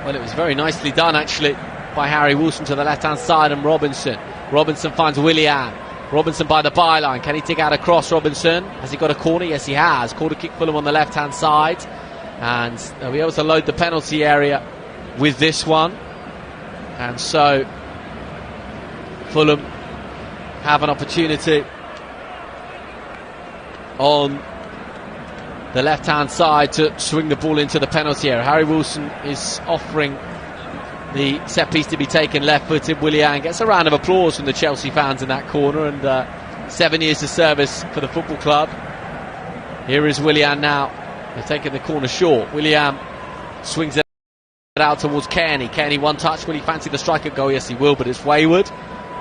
well, it was very nicely done actually by Harry Wilson to the left hand side, and Robinson finds Willian. Robinson by the byline. Can he dig out a cross, Robinson? Has he got a corner? Yes, he has. Corner kick Fulham on the left hand side, and they'll be able to load the penalty area with this one. And so Fulham have an opportunity on the left hand side to swing the ball into the penalty area. Harry Wilson is offering the set piece to be taken left-footed. Willian gets a round of applause from the Chelsea fans in that corner, and 7 years of service for the football club. Here is Willian now. They're taking the corner short. Willian swings it out towards Kearney. Kearney one touch. Will he fancy the striker goal? Yes, he will, but it's wayward.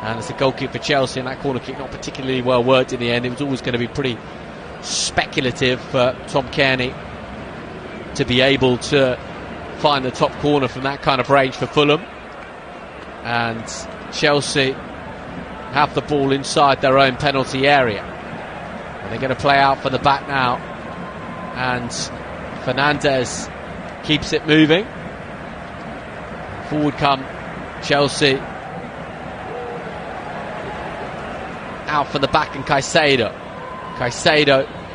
And it's a goal kick for Chelsea, and that corner kick not particularly well worked in the end. It was always going to be pretty speculative for Tom Kearney to be able to find the top corner from that kind of range for Fulham. And Chelsea have the ball inside their own penalty area, and they're going to play out for the back now, and Fernandez keeps it moving. Forward come Chelsea. Out from the back, and Caicedo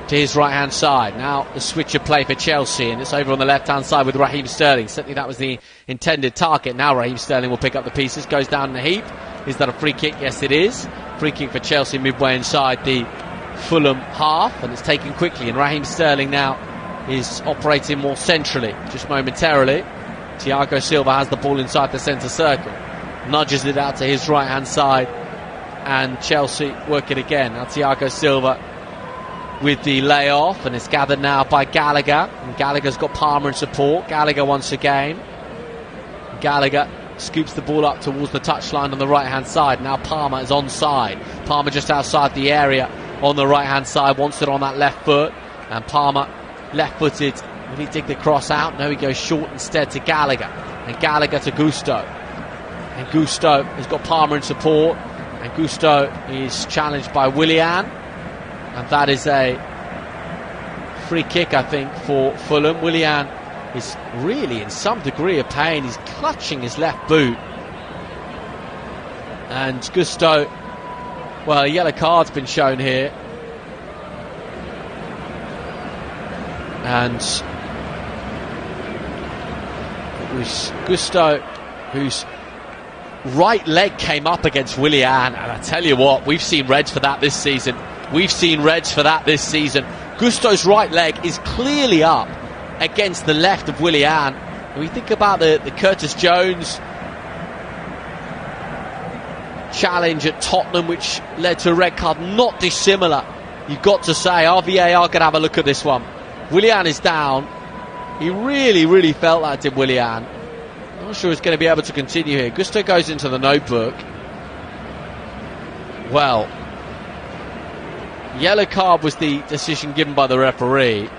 to his right hand side. Now the switch of play for Chelsea, and it's over on the left hand side with Raheem Sterling. Certainly that was the intended target. Now Raheem Sterling will pick up the pieces, goes down in a heap. Is that a free kick? Yes, it is. Free kick for Chelsea midway inside the Fulham half, and it's taken quickly, and Raheem Sterling now is operating more centrally just momentarily. Thiago Silva has the ball inside the centre circle, nudges it out to his right hand side, and Chelsea work it again. Now Thiago Silva with the layoff, and it's gathered now by Gallagher, and Gallagher's got Palmer in support. Gallagher once again. Gallagher scoops the ball up towards the touchline on the right hand side. Now Palmer is onside. Palmer just outside the area on the right hand side, wants it on that left foot, and Palmer left footed. Will he dig the cross out? No, he goes short instead to Gallagher, and Gallagher to Gusto, and Gusto has got Palmer in support, and Gusto is challenged by Willian, and that is a free kick, I think, for Fulham. Willian is really in some degree of pain. He's clutching his left boot, and Gusto, well, a yellow card's been shown here, and it was Gusto whose right leg came up against Willian, and I tell you what, we've seen reds for that this season. Gusto's right leg is clearly up against the left of Willian. When we think about the Curtis Jones challenge at Tottenham, which led to a red card, not dissimilar, you've got to say. Our VAR could have a look at this one. Willian is down. He really felt that, did Willian. Not sure he's going to be able to continue here. Gusto goes into the notebook. Well, yellow card was the decision given by the referee.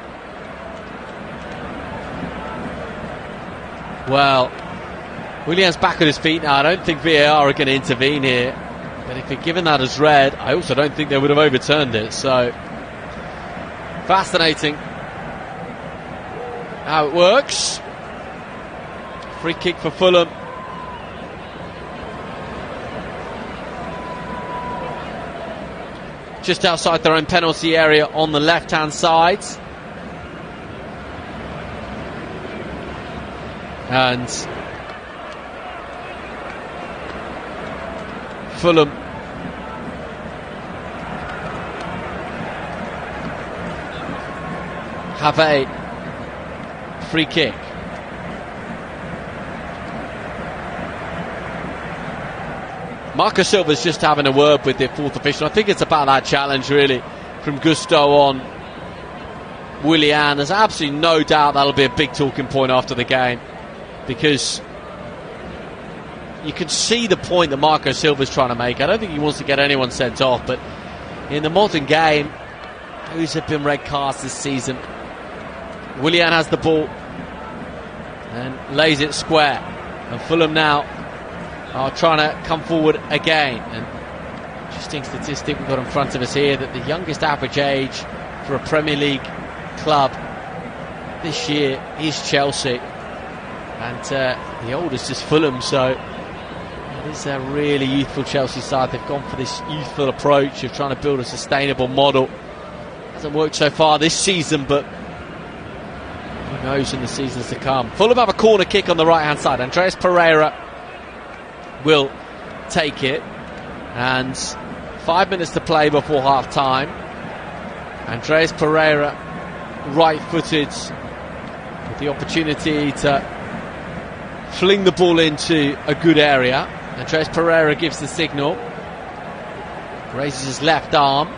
Well, Willian's back on his feet now. I don't think VAR are going to intervene here, but if he'd given that as red, I also don't think they would have overturned it. So fascinating how it works. Free kick for Fulham. Just outside their own penalty area on the left hand side. And Fulham have a free kick. Marco Silva's just having a word with the fourth official. I think it's about that challenge really from Gusto on Willian. There's absolutely no doubt that'll be a big talking point after the game, because you can see the point that Marco Silva's trying to make. I don't think he wants to get anyone sent off, but in the modern game, who's have been red cards this season? Willian has the ball and lays it square, and Fulham now are trying to come forward again. And interesting statistic we've got in front of us here, that the youngest average age for a Premier League club this year is Chelsea, and the oldest is Fulham. So it is a really youthful Chelsea side. They've gone for this youthful approach of trying to build a sustainable model. Hasn't worked so far this season, but who knows in the seasons to come. Fulham have a corner kick on the right hand side. Andreas Pereira will take it, and 5 minutes to play before half time. Andreas Pereira, right footed, with the opportunity to fling the ball into a good area. Andreas Pereira gives the signal, raises his left arm.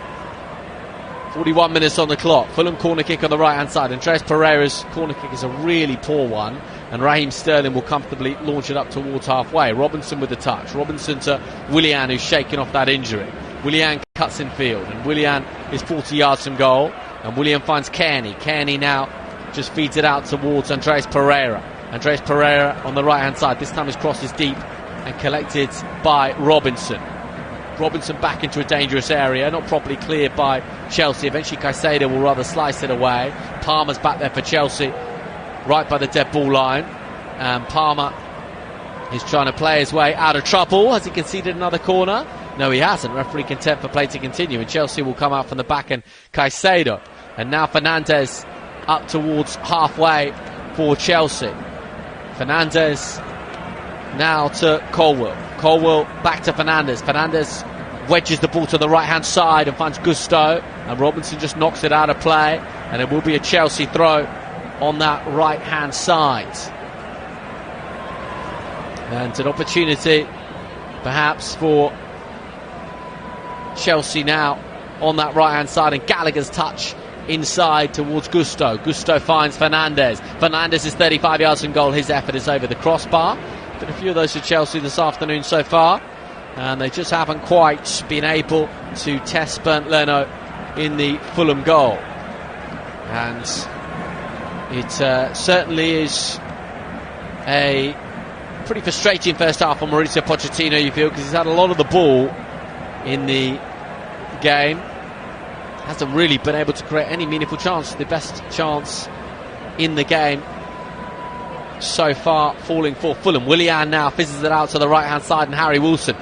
41 minutes on the clock. Fulham corner kick on the right hand side. Andreas Pereira's corner kick is a really poor one, and Raheem Sterling will comfortably launch it up towards halfway. Robinson with the touch. Robinson to Willian, who's shaking off that injury. Willian cuts in field, and Willian is 40 yards from goal, and Willian finds Kearney. Kearney now just feeds it out towards Andreas Pereira. Andreas Pereira on the right hand side. This time his cross is deep and collected by Robinson. Robinson back into a dangerous area, not properly cleared by Chelsea. Eventually Caicedo will rather slice it away. Palmer's back there for Chelsea right by the dead ball line. And Palmer is trying to play his way out of trouble. Has he conceded another corner? No, he hasn't. Referee content for play to continue, and Chelsea will come out from the back, and Caicedo. And now Fernandes up towards halfway for Chelsea. Fernandes now to Colwill. Colwill back to Fernandes. Fernandes wedges the ball to the right hand side and finds Gusto, and Robinson just knocks it out of play, and it will be a Chelsea throw on that right hand side. And an opportunity perhaps for Chelsea now on that right hand side, and Gallagher's touch inside towards Gusto. Gusto finds Fernandes. Fernandes is 35 yards from goal. His effort is over the crossbar. Been a few of those for Chelsea this afternoon so far, and they just haven't quite been able to test Bernd Leno in the Fulham goal. And it certainly is a pretty frustrating first half for Mauricio Pochettino, you feel, because he's had a lot of the ball in the game. Hasn't really been able to create any meaningful chance. The best chance in the game so far falling for Fulham. Willian now fizzes it out to the right hand side, and Harry Wilson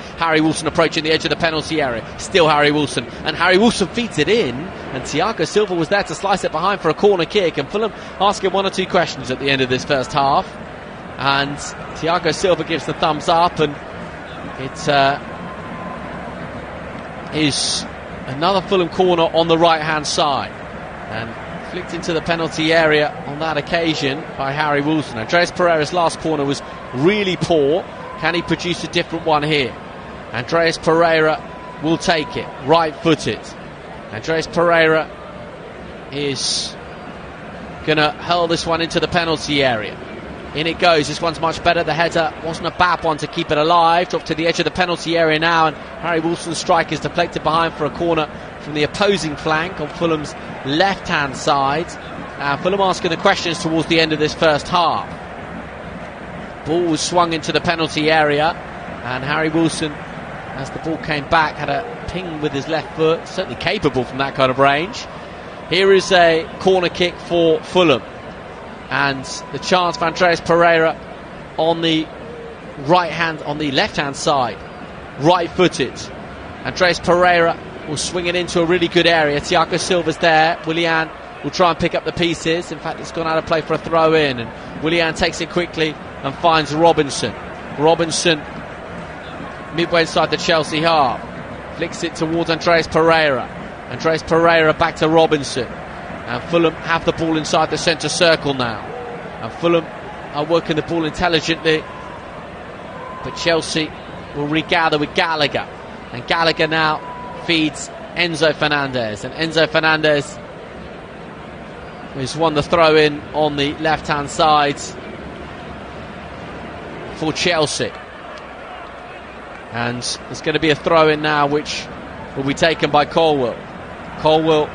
approaching the edge of the penalty area. Still Harry Wilson, and Harry Wilson feeds it in, and Thiago Silva was there to slice it behind for a corner kick. And Fulham asking one or two questions at the end of this first half, and Thiago Silva gives the thumbs up, and it is another Fulham corner on the right hand side, and flicked into the penalty area on that occasion by Harry Wilson. Andreas Pereira's last corner was really poor. Can he produce a different one here? Andreas Pereira will take it, right-footed. Andreas Pereira is going to hurl this one into the penalty area. In it goes. This one's much better. The header wasn't a bad one to keep it alive. Dropped to the edge of the penalty area now, and Harry Wilson's strike is deflected behind for a corner from the opposing flank on Fulham's left-hand side. Fulham asking the questions towards the end of this first half. Ball was swung into the penalty area, and Harry Wilson, as the ball came back, had a ping with his left foot. Certainly capable from that kind of range. Here is a corner kick for Fulham, and the chance for Andreas Pereira on the left-hand side, right-footed. Andreas Pereira will swing it into a really good area. Thiago Silva's there. Willian will try and pick up the pieces. In fact, it's gone out of play for a throw-in, and Willian takes it quickly and finds Robinson. Robinson, midway inside the Chelsea half, flicks it towards Andreas Pereira. Andreas Pereira back to Robinson. And Fulham have the ball inside the centre circle now. And Fulham are working the ball intelligently. But Chelsea will regather with Gallagher. And Gallagher now feeds Enzo Fernandez. And Enzo Fernandez has won the throw-in on the left-hand side for Chelsea. And there's going to be a throw-in now, which will be taken by Colwill. Colwill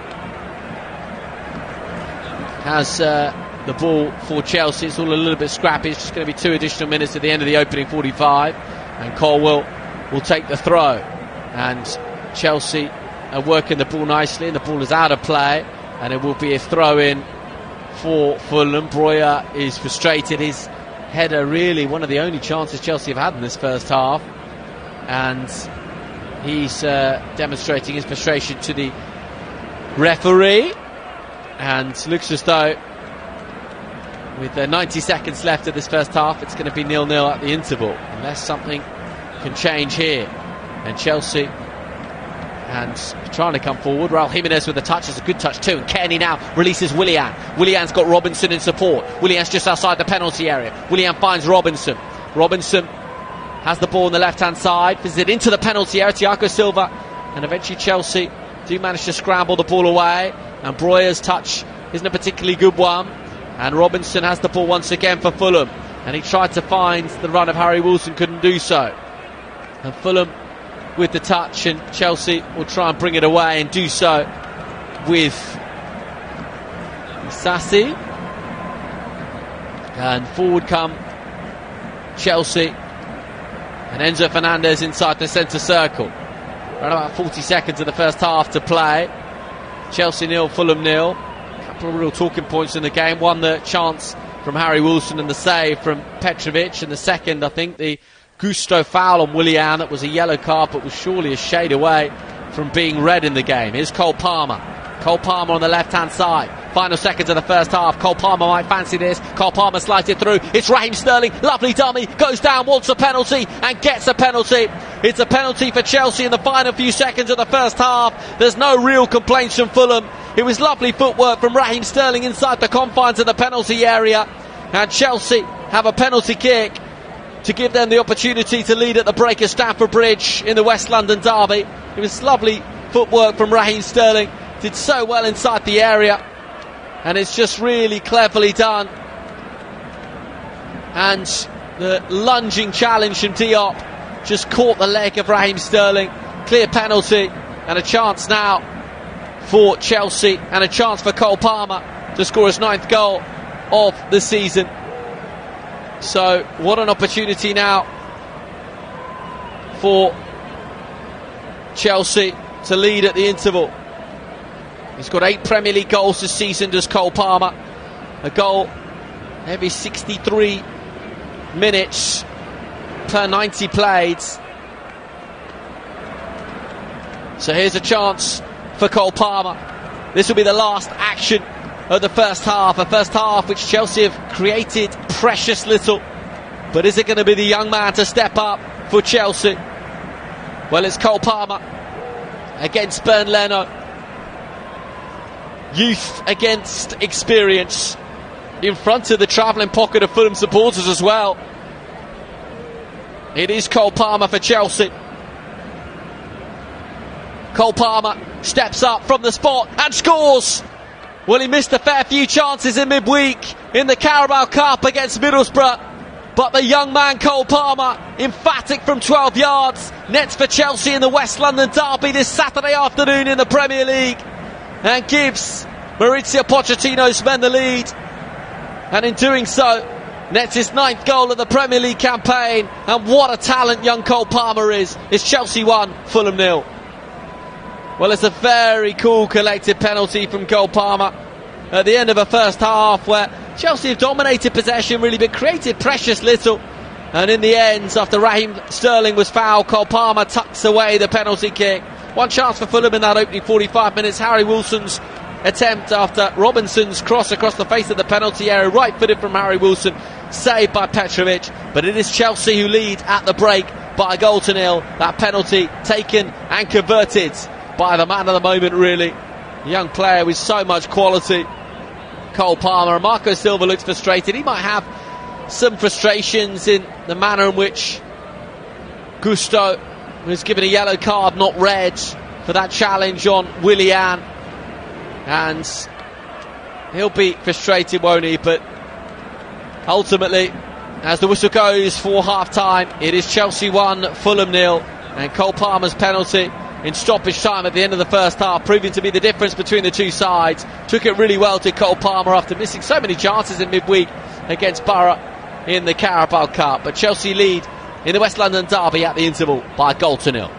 has the ball for Chelsea. It's all a little bit scrappy. It's just going to be 2 additional minutes at the end of the opening 45, and Colwill will take the throw. And Chelsea are working the ball nicely, and the ball is out of play, and it will be a throw-in for Fulham. Breuer is frustrated. His header really one of the only chances Chelsea have had in this first half, and he's demonstrating his frustration to the referee. And looks as though with 90 seconds left of this first half, it's going to be 0-0 at the interval, unless something can change here. And Chelsea and trying to come forward. Raul Jimenez with the touch. It's a good touch too, and Kearney now releases Willian. Willian's got Robinson in support. Willian's just outside the penalty area. Willian finds Robinson. Robinson has the ball on the left hand side, fizzes it into the penalty area. Thiago Silva, and eventually Chelsea do manage to scramble the ball away, and Breuer's touch isn't a particularly good one, and Robinson has the ball once again for Fulham, and he tried to find the run of Harry Wilson, couldn't do so. And Fulham with the touch, and Chelsea will try and bring it away, and do so with Sassi. And forward come Chelsea, and Enzo Fernandez inside the centre circle. Around about 40 seconds of the first half to play. Chelsea 0, Fulham 0. A couple of real talking points in the game. One, the chance from Harry Wilson and the save from Petrovic. And the second, I think, the Gusto foul on Willian, that was a yellow card but was surely a shade away from being red in the game. Here's Cole Palmer. Cole Palmer on the left-hand side. Final seconds of the first half. Cole Palmer might fancy this. Cole Palmer slides it through. It's Raheem Sterling. Lovely dummy. Goes down, wants a penalty and gets a penalty. It's a penalty for Chelsea in the final few seconds of the first half. There's no real complaints from Fulham. It was lovely footwork from Raheem Sterling inside the confines of the penalty area. And Chelsea have a penalty kick to give them the opportunity to lead at the break at Stamford Bridge in the West London derby. It was lovely footwork from Raheem Sterling. Did so well inside the area, and it's just really cleverly done. And the lunging challenge from Diop just caught the leg of Raheem Sterling. Clear penalty, and a chance now for Chelsea, and a chance for Cole Palmer to score his 9th goal of the season. So what an opportunity now for Chelsea to lead at the interval. He's got 8 Premier League goals this season, does Cole Palmer. A goal every 63 minutes per 90 played. So here's a chance for Cole Palmer. This will be the last action of the first half. A first half which Chelsea have created precious little. But is it going to be the young man to step up for Chelsea? Well, it's Cole Palmer against Bernd Leno. Youth against experience in front of the travelling pocket of Fulham supporters as well. It is Cole Palmer for Chelsea. Cole Palmer steps up from the spot and scores. Well, he missed a fair few chances in midweek in the Carabao Cup against Middlesbrough. But the young man Cole Palmer, emphatic from 12 yards, nets for Chelsea in the West London derby this Saturday afternoon in the Premier League, and gives Mauricio Pochettino's men the lead, and in doing so nets his 9th goal of the Premier League campaign. And what a talent young Cole Palmer is. It's Chelsea 1, Fulham 0. Well, it's a very cool collected penalty from Cole Palmer at the end of a first half where Chelsea have dominated possession really but created precious little. And in the end, after Raheem Sterling was fouled, Cole Palmer tucks away the penalty kick. One chance for Fulham in that opening 45 minutes. Harry Wilson's attempt after Robinson's cross across the face of the penalty area, right footed from Harry Wilson, saved by Petrovic. But it is Chelsea who lead at the break by a goal to nil. That penalty taken and converted by the man of the moment, really. A young player with so much quality, Cole Palmer. And Marco Silva looks frustrated. He might have some frustrations in the manner in which Gusto was given a yellow card, not red, for that challenge on Willian. And he'll be frustrated, won't he? But ultimately, as the whistle goes for half-time, it is Chelsea 1, Fulham 0. And Cole Palmer's penalty in stoppage time at the end of the first half, proving to be the difference between the two sides. Took it really well to Cole Palmer after missing so many chances in midweek against Borough in the Carabao Cup. But Chelsea lead in the West London derby at the interval by a goal to nil.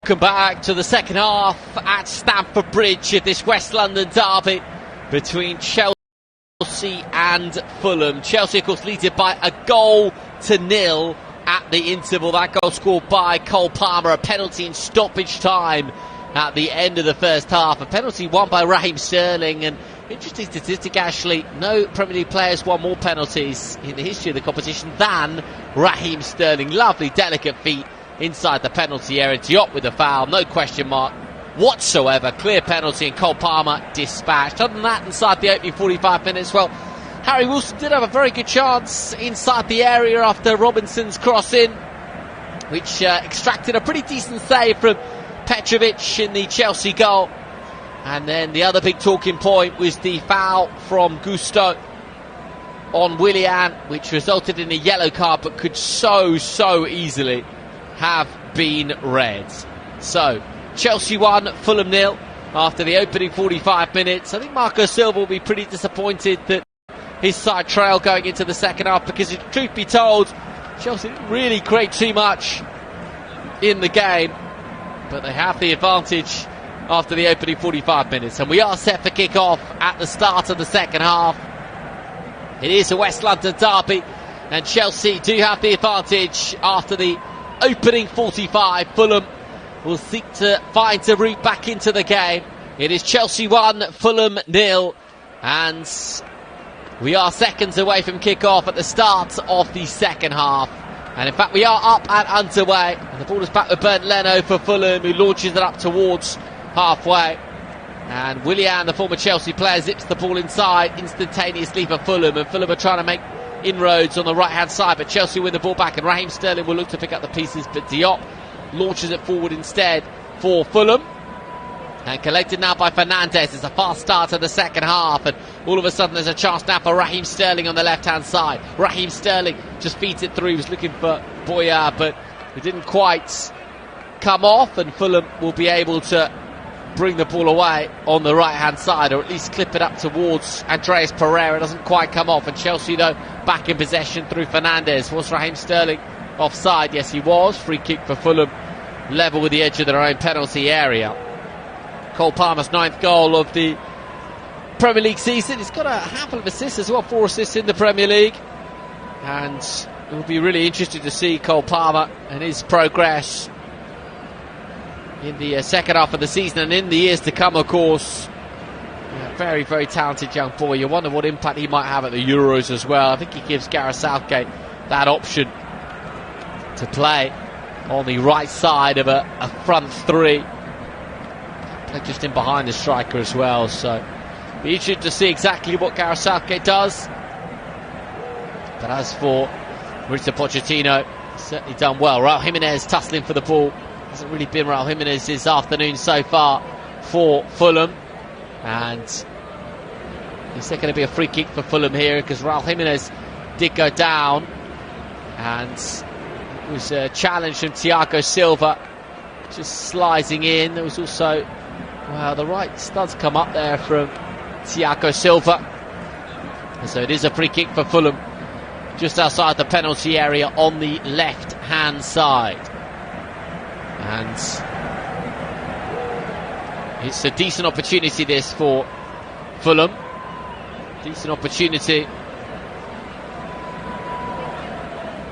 Welcome back to the second half at Stamford Bridge of this West London derby between Chelsea and Fulham. Chelsea, of course, leading by 1-0 at the interval. That goal scored by Cole Palmer, a penalty in stoppage time at the end of the first half. A penalty won by Raheem Sterling, and interesting statistic actually, no Premier League players won more penalties in the history of the competition than Raheem Sterling. Lovely, delicate feet inside the penalty area. Diop with a foul, no question mark whatsoever. Clear penalty, and Cole Palmer dispatched. Other than that, inside the opening 45 minutes, well, Harry Wilson did have a very good chance inside the area after Robinson's cross-in, which extracted a pretty decent save from Petrovic in the Chelsea goal. And then the other big talking point was the foul from Gusto on Willian, which resulted in a yellow card, but could so easily have been red. So Chelsea 1, Fulham 0 after the opening 45 minutes. I think Marco Silva will be pretty disappointed that his side trailed going into the second half, because truth be told, Chelsea didn't really create too much in the game, but they have the advantage after the opening 45 minutes. And we are set for kick-off at the start of the second half. It is a West London derby, and Chelsea do have the advantage after the opening 45. Fulham will seek to find a route back into the game. It is Chelsea 1, Fulham 0, and we are seconds away from kick-off at the start of the second half. And in fact, we are up and underway. And the ball is back with Bernd Leno for Fulham, who launches it up towards halfway. And Willian, the former Chelsea player, zips the ball inside instantaneously for Fulham. And Fulham are trying to make inroads on the right-hand side, but Chelsea win the ball back, and Raheem Sterling will look to pick up the pieces, but Diop launches it forward instead for Fulham. And collected now by Fernandes. It's a fast start to the second half, and all of a sudden there's a chance now for Raheem Sterling on the left-hand side. Raheem Sterling just feeds it through. He was looking for Boya, but it didn't quite come off, and Fulham will be able to bring the ball away on the right-hand side, or at least clip it up towards Andreas Pereira. It doesn't quite come off, and Chelsea, though, back in possession through Fernandes. Was Raheem Sterling offside? Yes, he was. Free kick for Fulham, level with the edge of their own penalty area. Cole Palmer's 9th goal of the Premier League season. He's got a handful of assists as well, 4 assists in the Premier League, and it will be really interesting to see Cole Palmer and his progress in the second half of the season and in the years to come, of course. Very talented young boy. You wonder what impact he might have at the Euros as well. I think he gives Gareth Southgate that option to play on the right side of a front three, play just in behind the striker as well. So be interested to see exactly what Gareth Southgate does. But as for Mauricio Pochettino, certainly done well. Raul Jimenez tussling for the ball. Hasn't really been Raul Jimenez this afternoon so far for Fulham. And is there going to be a free kick for Fulham here? Because Raul Jimenez did go down, and it was a challenge from Thiago Silva, just sliding in. There was also, wow, the right studs come up there from Thiago Silva. And so it is a free kick for Fulham, just outside the penalty area on the left-hand side. And it's a decent opportunity, this, for Fulham. Decent opportunity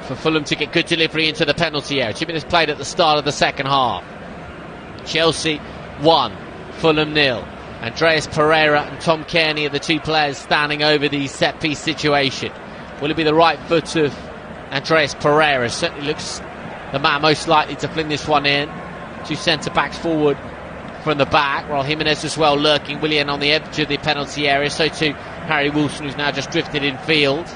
for Fulham to get good delivery into the penalty area. 2 minutes played at the start of the second half. Chelsea 1, Fulham 0. Andreas Pereira and Tom Kearney are the two players standing over the set-piece situation. Will it be the right foot of Andreas Pereira? Certainly looks the man most likely to fling this one in. Two centre-backs forward from the back. Raul Jimenez as well lurking. Willian on the edge of the penalty area. So too Harry Wilson, who's now just drifted in field.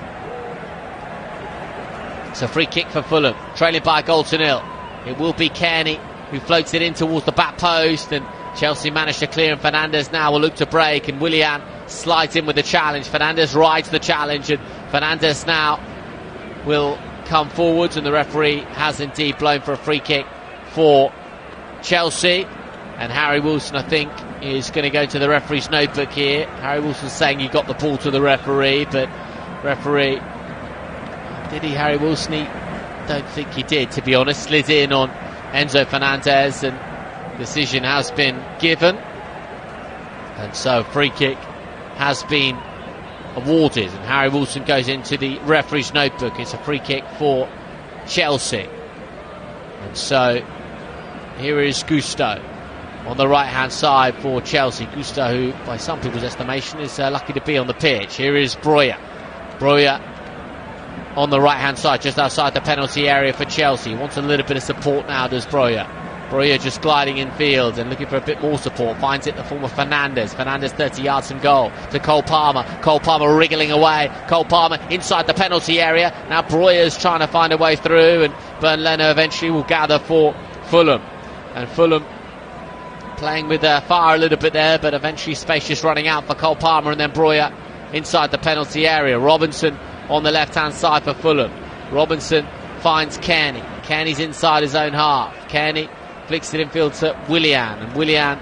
It's a free kick for Fulham, trailing by 1-0. It will be Kearney who floats it in towards the back post, and Chelsea managed to clear, and Fernandes now will look to break, and Willian slides in with the challenge. Fernandes rides the challenge, and Fernandes now will come forwards, and the referee has indeed blown for a free kick for Chelsea. And Harry Wilson, I think, is going to go to the referee's notebook here. Harry Wilson saying he got the ball to the referee, but referee, did he, Harry Wilson? Don't think he did, to be honest. Slid in on Enzo Fernandez, and decision has been given, and so free kick has been awarded, and Harry Wilson goes into the referee's notebook. It's a free kick for Chelsea, and so here is Gusto on the right hand side for Chelsea. Gusto, who by some people's estimation is lucky to be on the pitch. Here is Breuer on the right hand side, just outside the penalty area for Chelsea. Wants a little bit of support now, does Breuer just gliding in field and looking for a bit more support. Finds it the form of Fernandes 30 yards from goal to Cole Palmer wriggling away. Cole Palmer inside the penalty area. Now Breuer's trying to find a way through, and Bernd Leno eventually will gather for Fulham. And Fulham playing with fire a little bit there, but eventually space just running out for Cole Palmer, and then Breuer inside the penalty area. Robinson on the left hand side for Fulham. Robinson finds Kearney. Kearney's inside his own half. Kearney flicks it infield to Willian, and Willian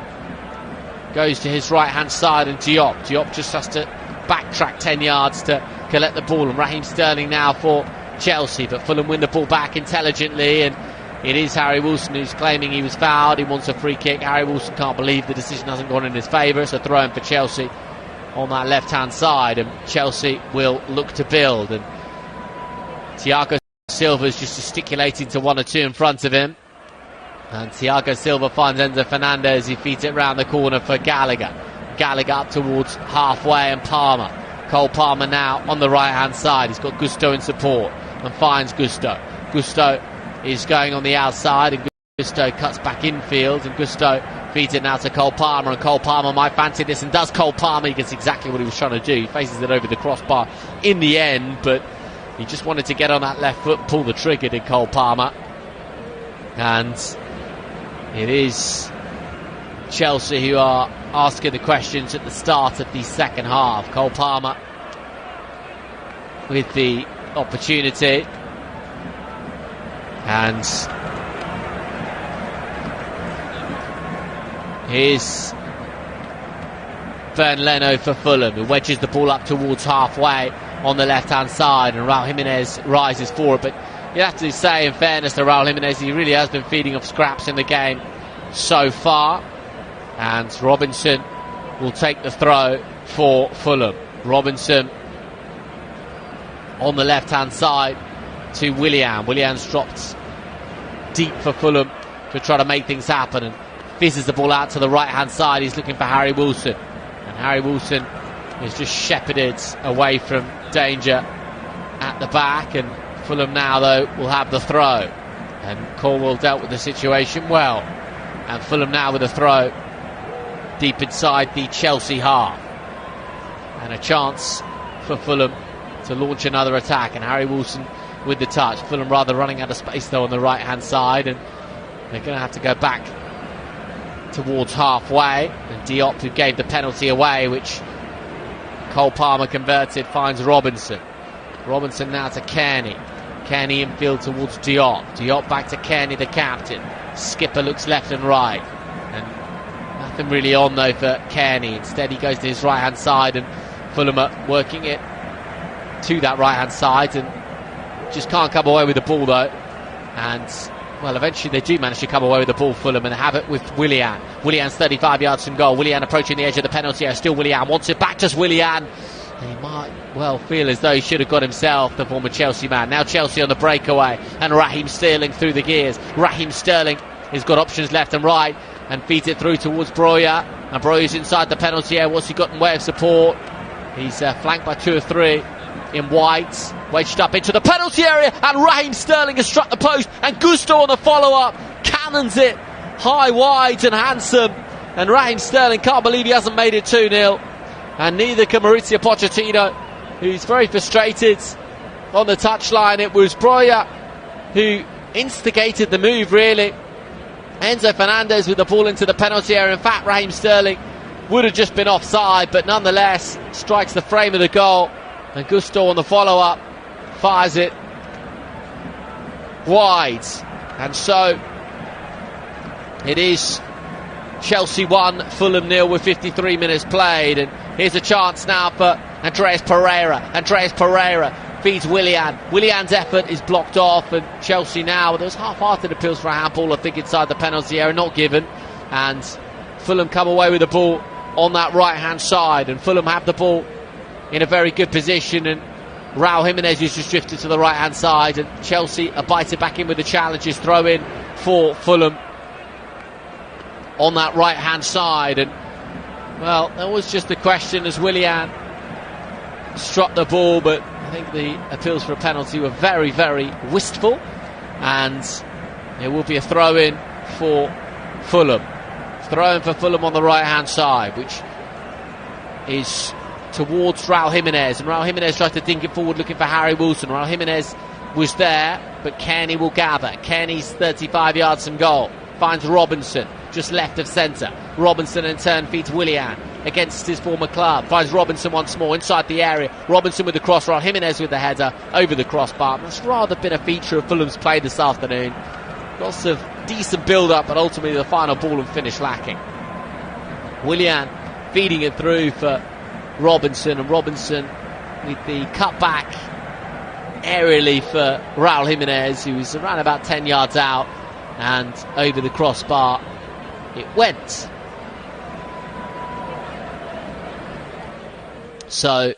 goes to his right hand side, and Diop just has to backtrack 10 yards to collect the ball, and Raheem Sterling now for Chelsea, but Fulham win the ball back intelligently, and it is Harry Wilson who's claiming he was fouled. He wants a free kick. Harry Wilson can't believe the decision hasn't gone in his favour. It's a throw in for Chelsea on that left hand side, and Chelsea will look to build, and Thiago Silva's just gesticulating to one or two in front of him, and Thiago Silva finds Enzo Fernandez. He feeds it round the corner for Gallagher up towards halfway, and Cole Palmer now on the right hand side. He's got Gusto in support and finds Gusto is going on the outside, and Gusto cuts back infield, and Gusto feeds it now to Cole Palmer, and Cole Palmer might fancy this, and does Cole Palmer. He gets exactly what he was trying to do. He faces it over the crossbar in the end, but he just wanted to get on that left foot and pull the trigger, did Cole Palmer. And it is Chelsea who are asking the questions at the start of the second half. Cole Palmer with the opportunity, and here's Bernd Leno for Fulham, who wedges the ball up towards halfway on the left hand side, and Raul Jimenez rises for it. But you have to say, in fairness to Raul Jimenez, he really has been feeding off scraps in the game so far, and Robinson will take the throw for Fulham. Robinson on the left hand side to Willian. Willian's dropped deep for Fulham to try to make things happen, and fizzes the ball out to the right hand side. He's looking for Harry Wilson, and Harry Wilson is just shepherded away from danger at the back, and Fulham now though will have the throw, and Cornwall dealt with the situation well, and Fulham now with a throw deep inside the Chelsea half, and a chance for Fulham to launch another attack, and Harry Wilson with the touch. Fulham rather running out of space though on the right hand side, and they're going to have to go back towards halfway, and Diop, who gave the penalty away, which Cole Palmer converted, finds Robinson now to Kearney infield towards Diop back to Kearney, the captain. Skipper looks left and right, and nothing really on though for Kearney. Instead he goes to his right hand side, and Fulham are working it to that right hand side, and just can't come away with the ball though, and well, eventually they do manage to come away with the ball, Fulham, and have it with Willian. Willian's 35 yards from goal. Willian approaching the edge of the penalty area. Still Willian wants it back, just Willian. And he might well feel as though he should have got himself, the former Chelsea man. Now Chelsea on the breakaway, and Raheem Sterling through the gears. Raheem Sterling has got options left and right, and feeds it through towards Breuer. And Breuer's inside the penalty area. What's he got in way of support? He's flanked by two or three in white, wedged up into the penalty area, and Raheem Sterling has struck the post, and Gusto on the follow-up cannons it high, wide and handsome, and Raheem Sterling can't believe he hasn't made it 2-0, and neither can Maurizio Pochettino, who's very frustrated on the touchline. It was Breuer who instigated the move, really. Enzo Fernandez with the ball into the penalty area. In fact, Raheem Sterling would have just been offside, but nonetheless strikes the frame of the goal. And Gusto on the follow-up fires it wide. And so it is Chelsea 1, Fulham 0 with 53 minutes played. And here's a chance now for Andreas Pereira feeds Willian. Willian's effort is blocked off, and Chelsea now, there's half-hearted appeals for a handball, I think, inside the penalty area, not given. and Fulham come away with the ball on that right hand side, and Fulham have the ball in a very good position, and Raul Jimenez has just drifted to the right hand side, and Chelsea are biting back in with the challenges. Throw in for Fulham on that right hand side, and well, that was just a question as Willian struck the ball, but I think the appeals for a penalty were very, very wistful, and there will be a throw in for Fulham. Throw in for Fulham on the right hand side, which is towards Raul Jimenez, and Raul Jimenez tries to dink it forward looking for Harry Wilson. Raul Jimenez was there, but Kearney will gather. Kearney's 35 yards from goal, finds Robinson just left of centre. Robinson in turn feeds Willian against his former club, finds Robinson once more inside the area. Robinson with the cross, Raul Jimenez with the header over the crossbar. That's rather been a feature of Fulham's play this afternoon. Lots of decent build-up, but ultimately the final ball and finish lacking. Willian feeding it through for Robinson, and Robinson with the cut back aerially for Raul Jimenez, who was around about 10 yards out, and over the crossbar it went. So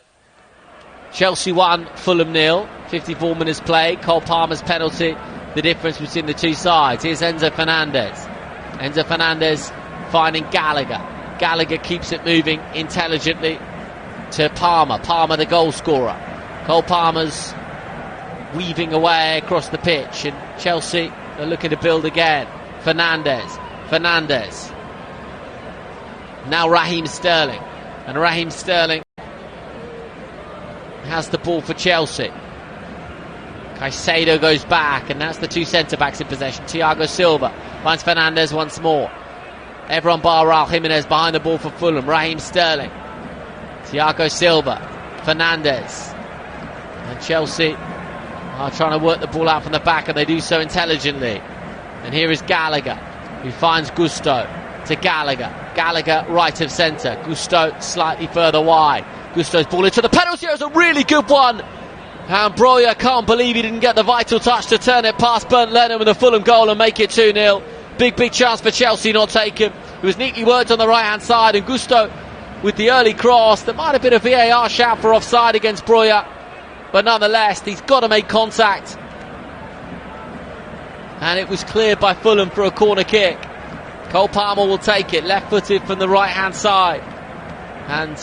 Chelsea 1, Fulham 0, 54 minutes played. Cole Palmer's penalty, the difference between the two sides. Here's Enzo Fernandez. Enzo Fernandez finding Gallagher. Gallagher keeps it moving intelligently to Palmer. Palmer, the goal scorer. Cole Palmer's weaving away across the pitch, and Chelsea are looking to build again. Fernandez. Now Raheem Sterling. And Raheem Sterling has the ball for Chelsea. Caicedo goes back, and that's the two centre-backs in possession. Thiago Silva finds Fernandez once more. Everyone bar Raul Jimenez behind the ball for Fulham. Raheem Sterling. Thiago Silva. Fernandez. And Chelsea are trying to work the ball out from the back, and they do so intelligently. And here is Gallagher, who finds Gusto to Gallagher. Gallagher right of centre. Gusto slightly further wide. Gusto's ball into the penalty. It was a really good one. And Broja can't believe he didn't get the vital touch to turn it past Bernd Leno with a Fulham goal and make it 2-0. Big chance for Chelsea, not taken. It was neatly worked on the right hand side, and Gusto with the early cross. There might have been a VAR shout for offside against Broja, but nonetheless he's got to make contact, and it was cleared by Fulham for a corner kick. Cole Palmer will take it, left footed from the right hand side, and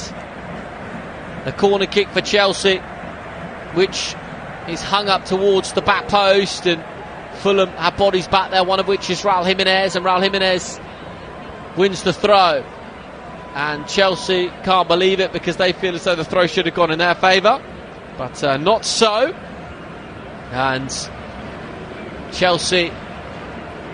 a corner kick for Chelsea, which is hung up towards the back post, and Fulham have bodies back there, one of which is Raul Jimenez, and Raul Jimenez wins the throw. And Chelsea can't believe it, because they feel as though the throw should have gone in their favour, but not so. And Chelsea,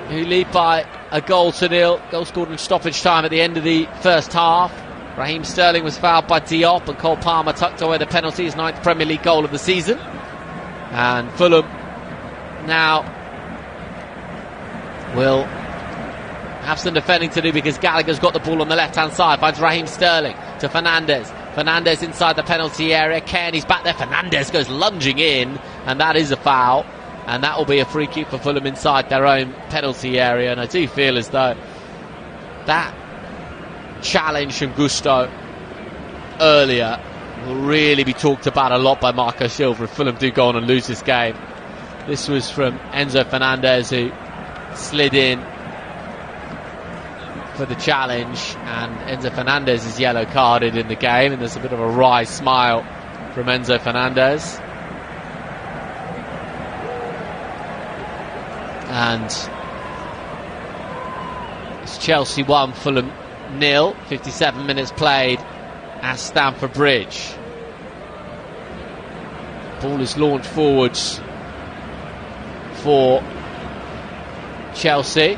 who lead by a goal to nil, goal scored in stoppage time at the end of the first half. Raheem Sterling was fouled by Diop, and Cole Palmer tucked away the penalty, his 9th Premier League goal of the season. And Fulham now will have some defending to do, because Gallagher's got the ball on the left hand side, finds Raheem Sterling to Fernandez. Fernandez inside the penalty area. Kearney's back there. Fernandez goes lunging in, and that is a foul, and that will be a free kick for Fulham inside their own penalty area. And I do feel as though that challenge from Gusto earlier will really be talked about a lot by Marco Silva if Fulham do go on and lose this game. This was from Enzo Fernandez, who slid in for the challenge, and Enzo Fernandez is yellow carded in the game, and there's a bit of a wry smile from Enzo Fernandez. And it's Chelsea 1, Fulham 0, 57 minutes played at Stamford Bridge. Ball is launched forwards for Chelsea,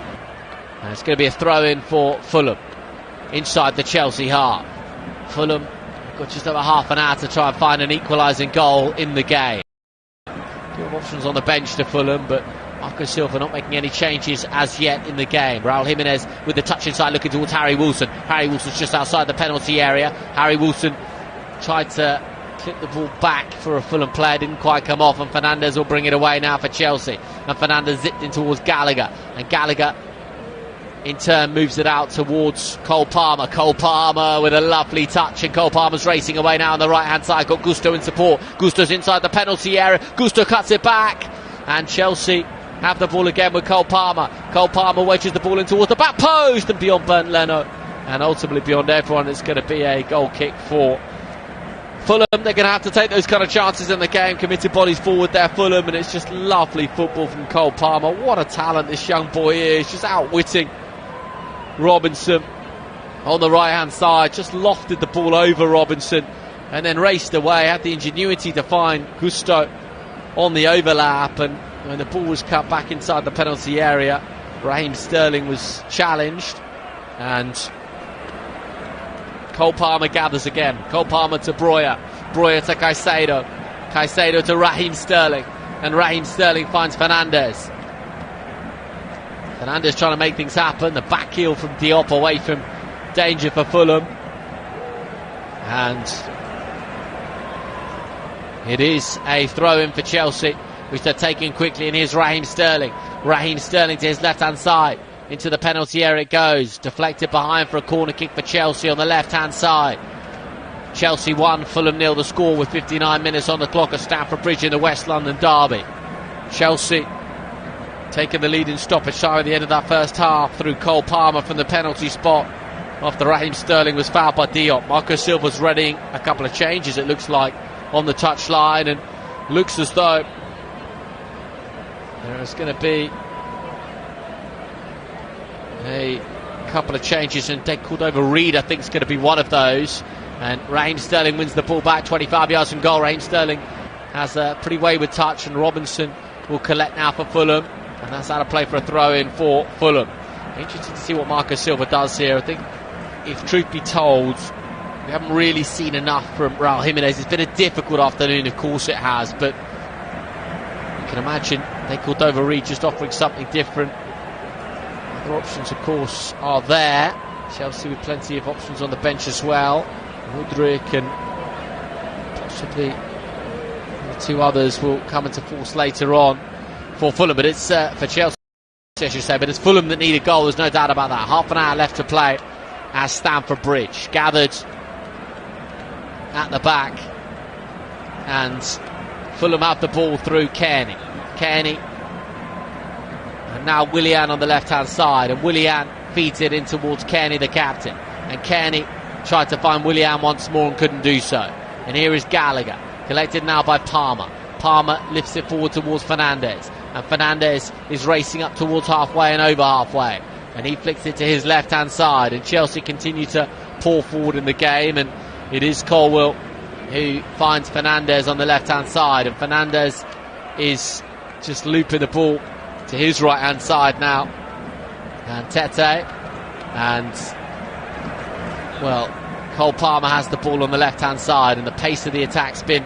and it's going to be a throw in for Fulham inside the Chelsea half. Fulham got just over half an hour to try and find an equalising goal in the game. Two options on the bench to Fulham, but Marco Silva not making any changes as yet in the game. Raul Jimenez with the touch inside, looking towards Harry Wilson. Harry Wilson's just outside the penalty area. Harry Wilson tried to clip the ball back for a Fulham player, didn't quite come off, and Fernandez will bring it away now for Chelsea. And Fernandez zipped in towards Gallagher, and Gallagher in turn moves it out towards Cole Palmer. Cole Palmer with a lovely touch, and Cole Palmer's racing away now on the right hand side. Got Gusto in support. Gusto's inside the penalty area. Gusto cuts it back, and Chelsea have the ball again with Cole Palmer. Cole Palmer wedges the ball in towards the back post and beyond Bernd Leno, and ultimately beyond everyone. It's going to be a goal kick for Fulham. They're going to have to take those kind of chances in the game. Committed bodies forward there, Fulham, and it's just lovely football from Cole Palmer. What a talent this young boy is, just outwitting Robinson on the right hand side. Just lofted the ball over Robinson and then raced away. Had the ingenuity to find Gusto on the overlap, and when the ball was cut back inside the penalty area, Raheem Sterling was challenged, and Cole Palmer gathers again. Cole Palmer to Breuer. Breuer to Caicedo. Caicedo to Raheem Sterling, and Raheem Sterling finds Fernandes. Fernandes trying to make things happen. The back heel from Diop away from danger for Fulham. And it is a throw-in for Chelsea, which they're taking quickly, and here's Raheem Sterling. Raheem Sterling to his left-hand side. Into the penalty area it goes. Deflected behind for a corner kick for Chelsea on the left-hand side. Chelsea 1, Fulham 0 the score with 59 minutes on the clock at Stamford Bridge in the West London derby. Chelsea taking the lead in stoppage time at the end of that first half through Cole Palmer from the penalty spot after Raheem Sterling was fouled by Diop. Marco Silva's readying a couple of changes, it looks like, on the touchline, and looks as though there's going to be a couple of changes, and Cordova-Reid I think is going to be one of those. And Raheem Sterling wins the ball back 25 yards from goal. Raheem Sterling has a pretty wayward touch, and Robinson will collect now for Fulham, and that's out of play for a throw-in for Fulham. Interesting to see what Marco Silva does here. I think, if truth be told, we haven't really seen enough from Raul Jimenez. It's been a difficult afternoon, of course it has, but you can imagine Cordova-Reid just offering something different. Other options, of course, are there. Chelsea with plenty of options on the bench as well. Mudryk and possibly the two others will come into force later on for Fulham, but it's for Chelsea, I should say, but it's Fulham that need a goal, there's no doubt about that. Half an hour left to play at Stamford Bridge. Gathered at the back, and Fulham have the ball through Kearney. Kearney, and now Willian on the left hand side, and Willian feeds it in towards Kearney, the captain, and Kearney tried to find Willian once more and couldn't do so. And here is Gallagher, collected now by Palmer. Palmer lifts it forward towards Fernandes, and Fernandes is racing up towards halfway and over halfway, and he flicks it to his left hand side, and Chelsea continue to pour forward in the game, and it is Colwill who finds Fernandes on the left hand side, and Fernandes is just looping the ball to his right hand side now, and Tete, and well, Cole Palmer has the ball on the left hand side, and the pace of the attack's been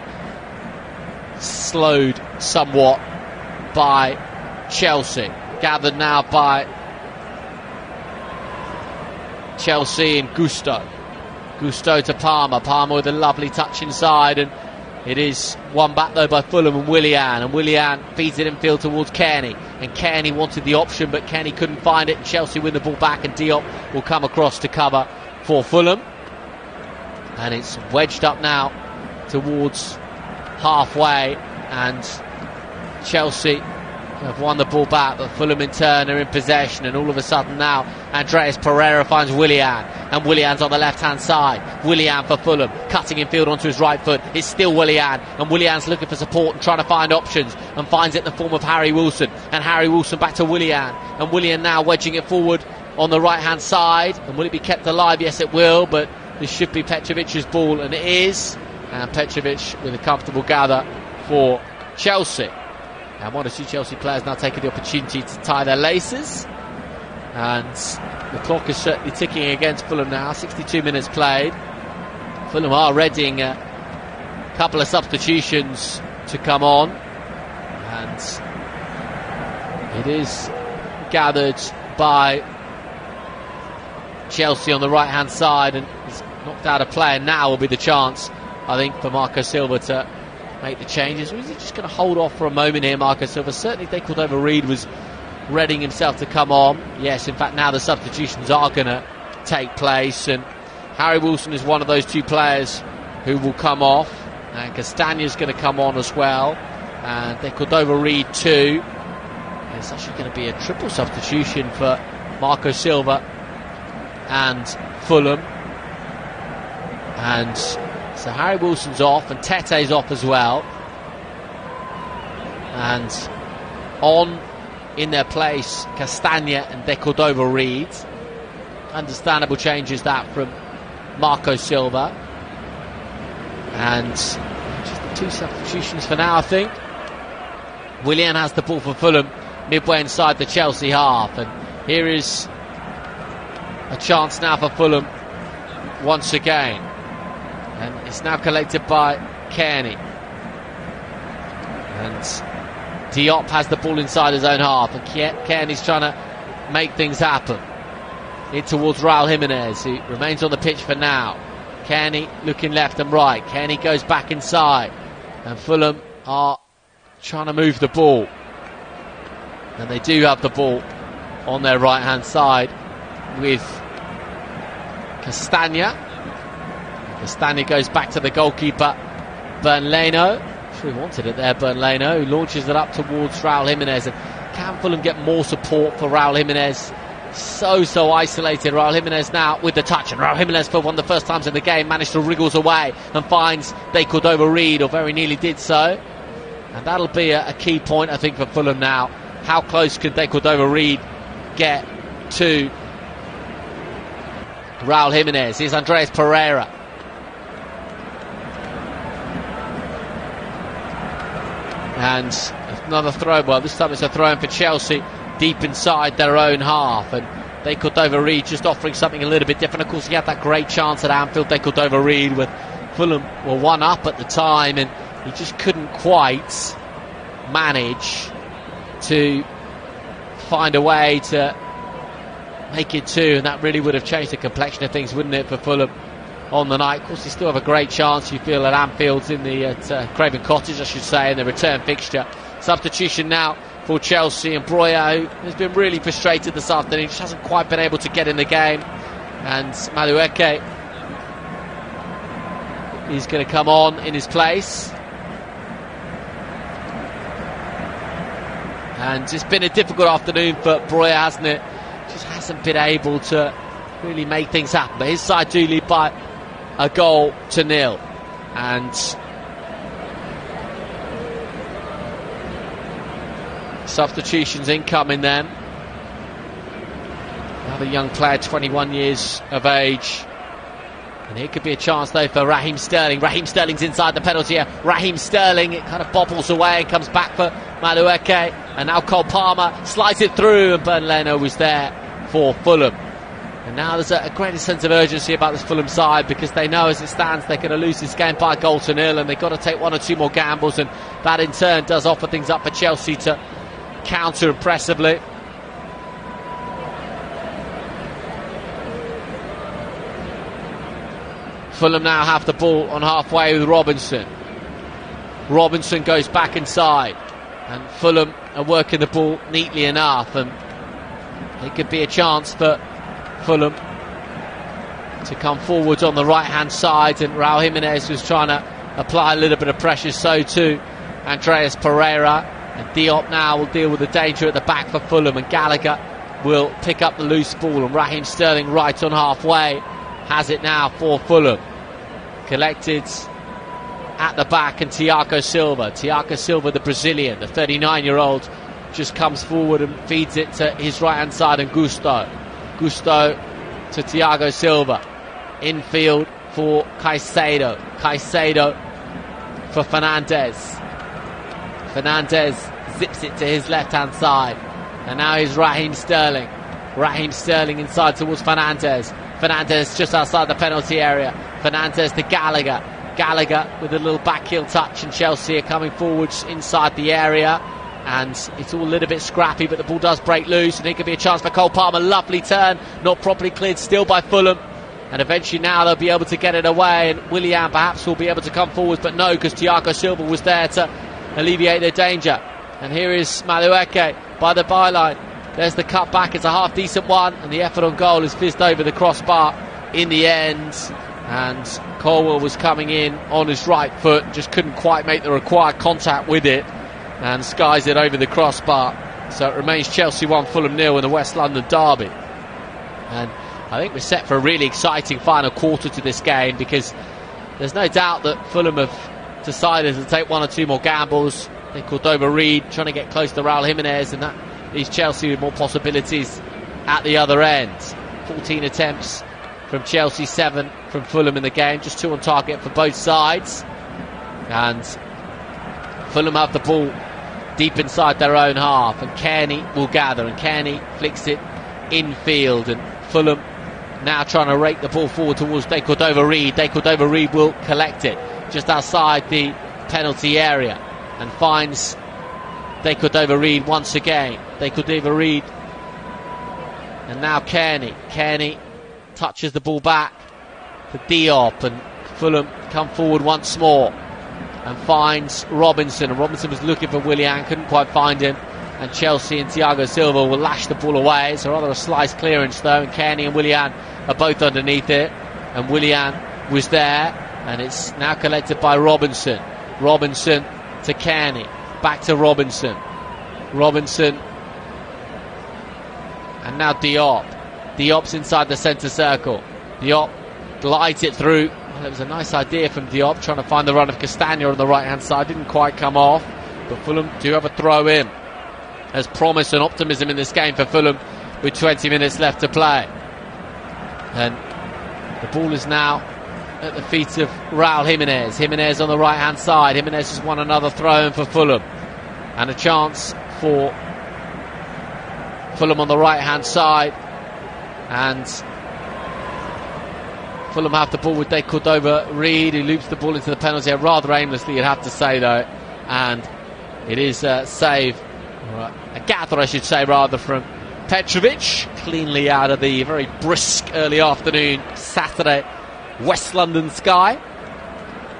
slowed somewhat by Chelsea. Gathered now by Chelsea and Gusto. Gusto to Palmer. Palmer with a lovely touch inside, and it is won back though by Fulham and Willian. And Willian feeds it infield towards Kearney. And Kearney wanted the option, but Kearney couldn't find it. Chelsea win the ball back, and Diop will come across to cover for Fulham. And it's wedged up now towards halfway, and Chelsea have won the ball back, but Fulham in turn are in possession, and all of a sudden now Andreas Pereira finds Willian, and Willian's on the left hand side. Willian for Fulham, cutting infield onto his right foot. It's still Willian, and Willian's looking for support and trying to find options, and finds it in the form of Harry Wilson, and Harry Wilson back to Willian, and Willian now wedging it forward on the right hand side. And will it be kept alive? Yes it will, but this should be Petrovic's ball, and it is, and Petrovic with a comfortable gather for Chelsea. And one or two Chelsea players now taking the opportunity to tie their laces, and the clock is certainly ticking against Fulham now. 62 minutes played. Fulham are readying a couple of substitutions to come on, and it is gathered by Chelsea on the right hand side, and he's knocked out a player. Now will be the chance, I think, for Marco Silva to make the changes. Or is he just going to hold off for a moment here, Marco Silva? Certainly Cordova-Reid was readying himself to come on. Yes, in fact, now the substitutions are going to take place, and Harry Wilson is one of those two players who will come off, and Castagne's going to come on as well, and they could overread too. It's actually going to be a triple substitution for Marco Silva and Fulham, and so Harry Wilson's off and Tete's off as well, and on in their place Castagne and De Cordova-Reid. Understandable changes that from Marco Silva, and just the two substitutions for now, I think. Willian has the ball for Fulham midway inside the Chelsea half, and here is a chance now for Fulham once again, and it's now collected by Kearney, and Diop has the ball inside his own half, and Kearney's trying to make things happen. In towards Raul Jimenez, who remains on the pitch for now. Kearney looking left and right. Kearney goes back inside, and Fulham are trying to move the ball, and they do have the ball on their right hand side with Castagne. Castagne goes back to the goalkeeper Bernd Leno. Sure he wanted it there, Bernd Leno, who launches it up towards Raul Jimenez. And can Fulham get more support for Raul Jimenez? So isolated. Raul Jimenez now with the touch, and Raul Jimenez, for one of the first times in the game, managed to wriggles away and finds De Cordova-Reid, or very nearly did so, and that'll be a key point, I think, for Fulham now. How close can De Cordova-Reid get to Raul Jimenez? Here's Andreas Pereira, and another throw. Well, this time it's a throw in for Chelsea, deep inside their own half, and De Cordova-Reid just offering something a little bit different. Of course, he had that great chance at Anfield, De Cordova-Reid, with Fulham were 1-up at the time, and he just couldn't quite manage to find a way to make it 2, and that really would have changed the complexion of things, wouldn't it, for Fulham on the night. Of course, they still have a great chance, you feel, at Anfield, at Craven Cottage, I should say, in the return fixture. Substitution now for Chelsea, and Broya, who has been really frustrated this afternoon, just hasn't quite been able to get in the game, and Madueke is going to come on in his place. And it's been a difficult afternoon for Broya, hasn't it? Just hasn't been able to really make things happen, but his side do lead by a goal to 0, and substitutions incoming then. Another young player, 21 years of age, and here could be a chance though for Raheem Sterling. Raheem Sterling's inside the penalty area. Raheem Sterling, it kind of bobbles away and comes back for Madueke, and now Cole Palmer slides it through, and Bernd Leno was there for Fulham. And now there's a greater sense of urgency about this Fulham side, because they know as it stands they're going to lose this game by a goal to 0, and they've got to take 1 or 2 more gambles, and that in turn does offer things up for Chelsea to counter impressively. Fulham now have the ball on halfway with Robinson. Robinson goes back inside, and Fulham are working the ball neatly enough, and it could be a chance for Fulham to come forwards on the right hand side, and Raul Jimenez was trying to apply a little bit of pressure, so too Andreas Pereira. And Diop now will deal with the danger at the back for Fulham, and Gallagher will pick up the loose ball, and Raheem Sterling right on halfway has it now for Fulham. Collected at the back, and Thiago Silva, the Brazilian, the 39-year-old, just comes forward and feeds it to his right hand side, and Gusto to Thiago Silva, infield for Caicedo for Fernandes zips it to his left hand side, and now he's Raheem Sterling inside towards Fernandes just outside the penalty area. Fernandes to Gallagher with a little back heel touch, and Chelsea are coming forwards inside the area, and it's all a little bit scrappy, but the ball does break loose, and it could be a chance for Cole Palmer. Lovely turn, not properly cleared still by Fulham, and eventually now they'll be able to get it away, and Willian perhaps will be able to come forwards, but no, because Thiago Silva was there to alleviate their danger. And here is Madueke by the byline. There's the cut back, it's a half decent one, and the effort on goal is fizzed over the crossbar in the end. And Colwell was coming in on his right foot, just couldn't quite make the required contact with it, and skies it over the crossbar. So it remains Chelsea 1, Fulham 0 in the West London derby. And I think we're set for a really exciting final quarter to this game, because there's no doubt that Fulham have decided to take one or two more gambles. They called over Reed, trying to get close to Raul Jimenez, and that leaves Chelsea with more possibilities at the other end. 14 attempts from Chelsea, 7 from Fulham in the game, just 2 on target for both sides. And Fulham have the ball deep inside their own half, and Kearney will gather, and Kearney flicks it infield, and Fulham now trying to rake the ball forward towards De Cordova-Reid. De Cordova-Reid will collect it just outside the penalty area and finds De Cordova-Reid once again. De Cordova-Reid, and now Kearney. Kearney touches the ball back for Diop, and Fulham come forward once more and finds Robinson, and Robinson was looking for Willian, couldn't quite find him, and Chelsea and Thiago Silva will lash the ball away. It's a rather a slice clearance though, and Kearney and Willian are both underneath it, and Willian was there, and it's now collected by Robinson. Robinson to Kearney, back to Robinson, and now Diop's inside the centre circle. Diop glides it through. Well, it was a nice idea from Diop, trying to find the run of Castagna on the right hand side, didn't quite come off, but Fulham do have a throw in. There's promise and optimism in this game for Fulham with 20 minutes left to play, and the ball is now at the feet of Raul Jimenez. Jimenez on the right hand side. Jimenez has won another throw in for Fulham, and a chance for Fulham on the right hand side, and Fulham have the ball with De Cordova-Reid, who loops the ball into the penalty area rather aimlessly, you'd have to say though, and it is a save, a gather I should say rather, from Petrovic, cleanly out of the very brisk early afternoon Saturday West London sky.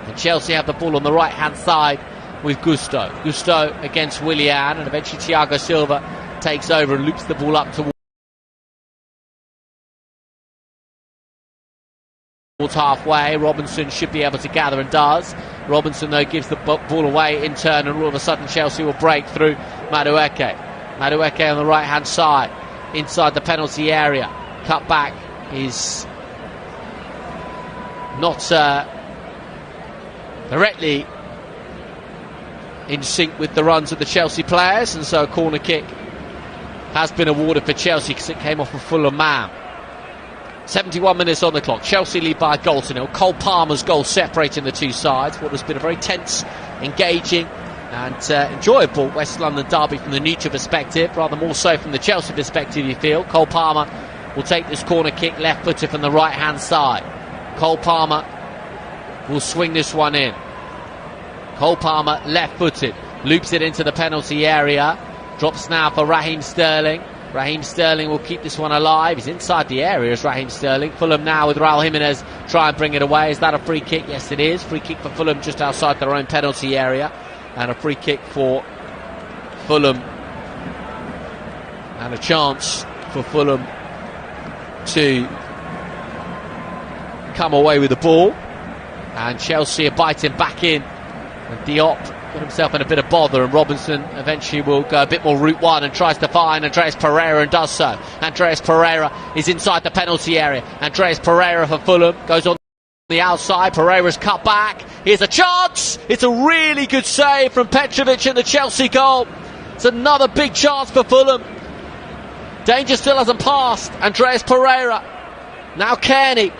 And Chelsea have the ball on the right hand side with Gusto against Willian, and eventually Thiago Silva takes over and loops the ball up towards halfway. Robinson should be able to gather, and does. Robinson though gives the ball away in turn, and all of a sudden Chelsea will break through Madueke on the right hand side inside the penalty area. Cut back is not directly in sync with the runs of the Chelsea players, and so a corner kick has been awarded for Chelsea because it came off a Fulham man. 71 minutes on the clock. Chelsea lead by a goal to nil. Cole Palmer's goal separating the two sides. What has been a very tense, engaging and enjoyable West London derby from the neutral perspective, rather more so from the Chelsea perspective, you feel. Cole Palmer will take this corner kick left-footed from the right-hand side. Cole Palmer will swing this one in. Cole Palmer left-footed, loops it into the penalty area, drops now for Raheem Sterling. Raheem Sterling will keep this one alive. He's inside the area as Raheem Sterling. Fulham now with Raul Jimenez try and bring it away. Is that a free kick? Yes, it is. Free kick for Fulham just outside their own penalty area, and a free kick for Fulham, and a chance for Fulham to come away with the ball, and Chelsea are biting back in, and Diop got himself in a bit of bother, and Robinson eventually will go a bit more route one and tries to find Andreas Pereira, and does so. Andreas Pereira is inside the penalty area. Andreas Pereira for Fulham goes on the outside. Pereira's cut back. Here's a chance. It's a really good save from Petrovic in the Chelsea goal. It's another big chance for Fulham. Danger still hasn't passed. Andreas Pereira. Now Kearney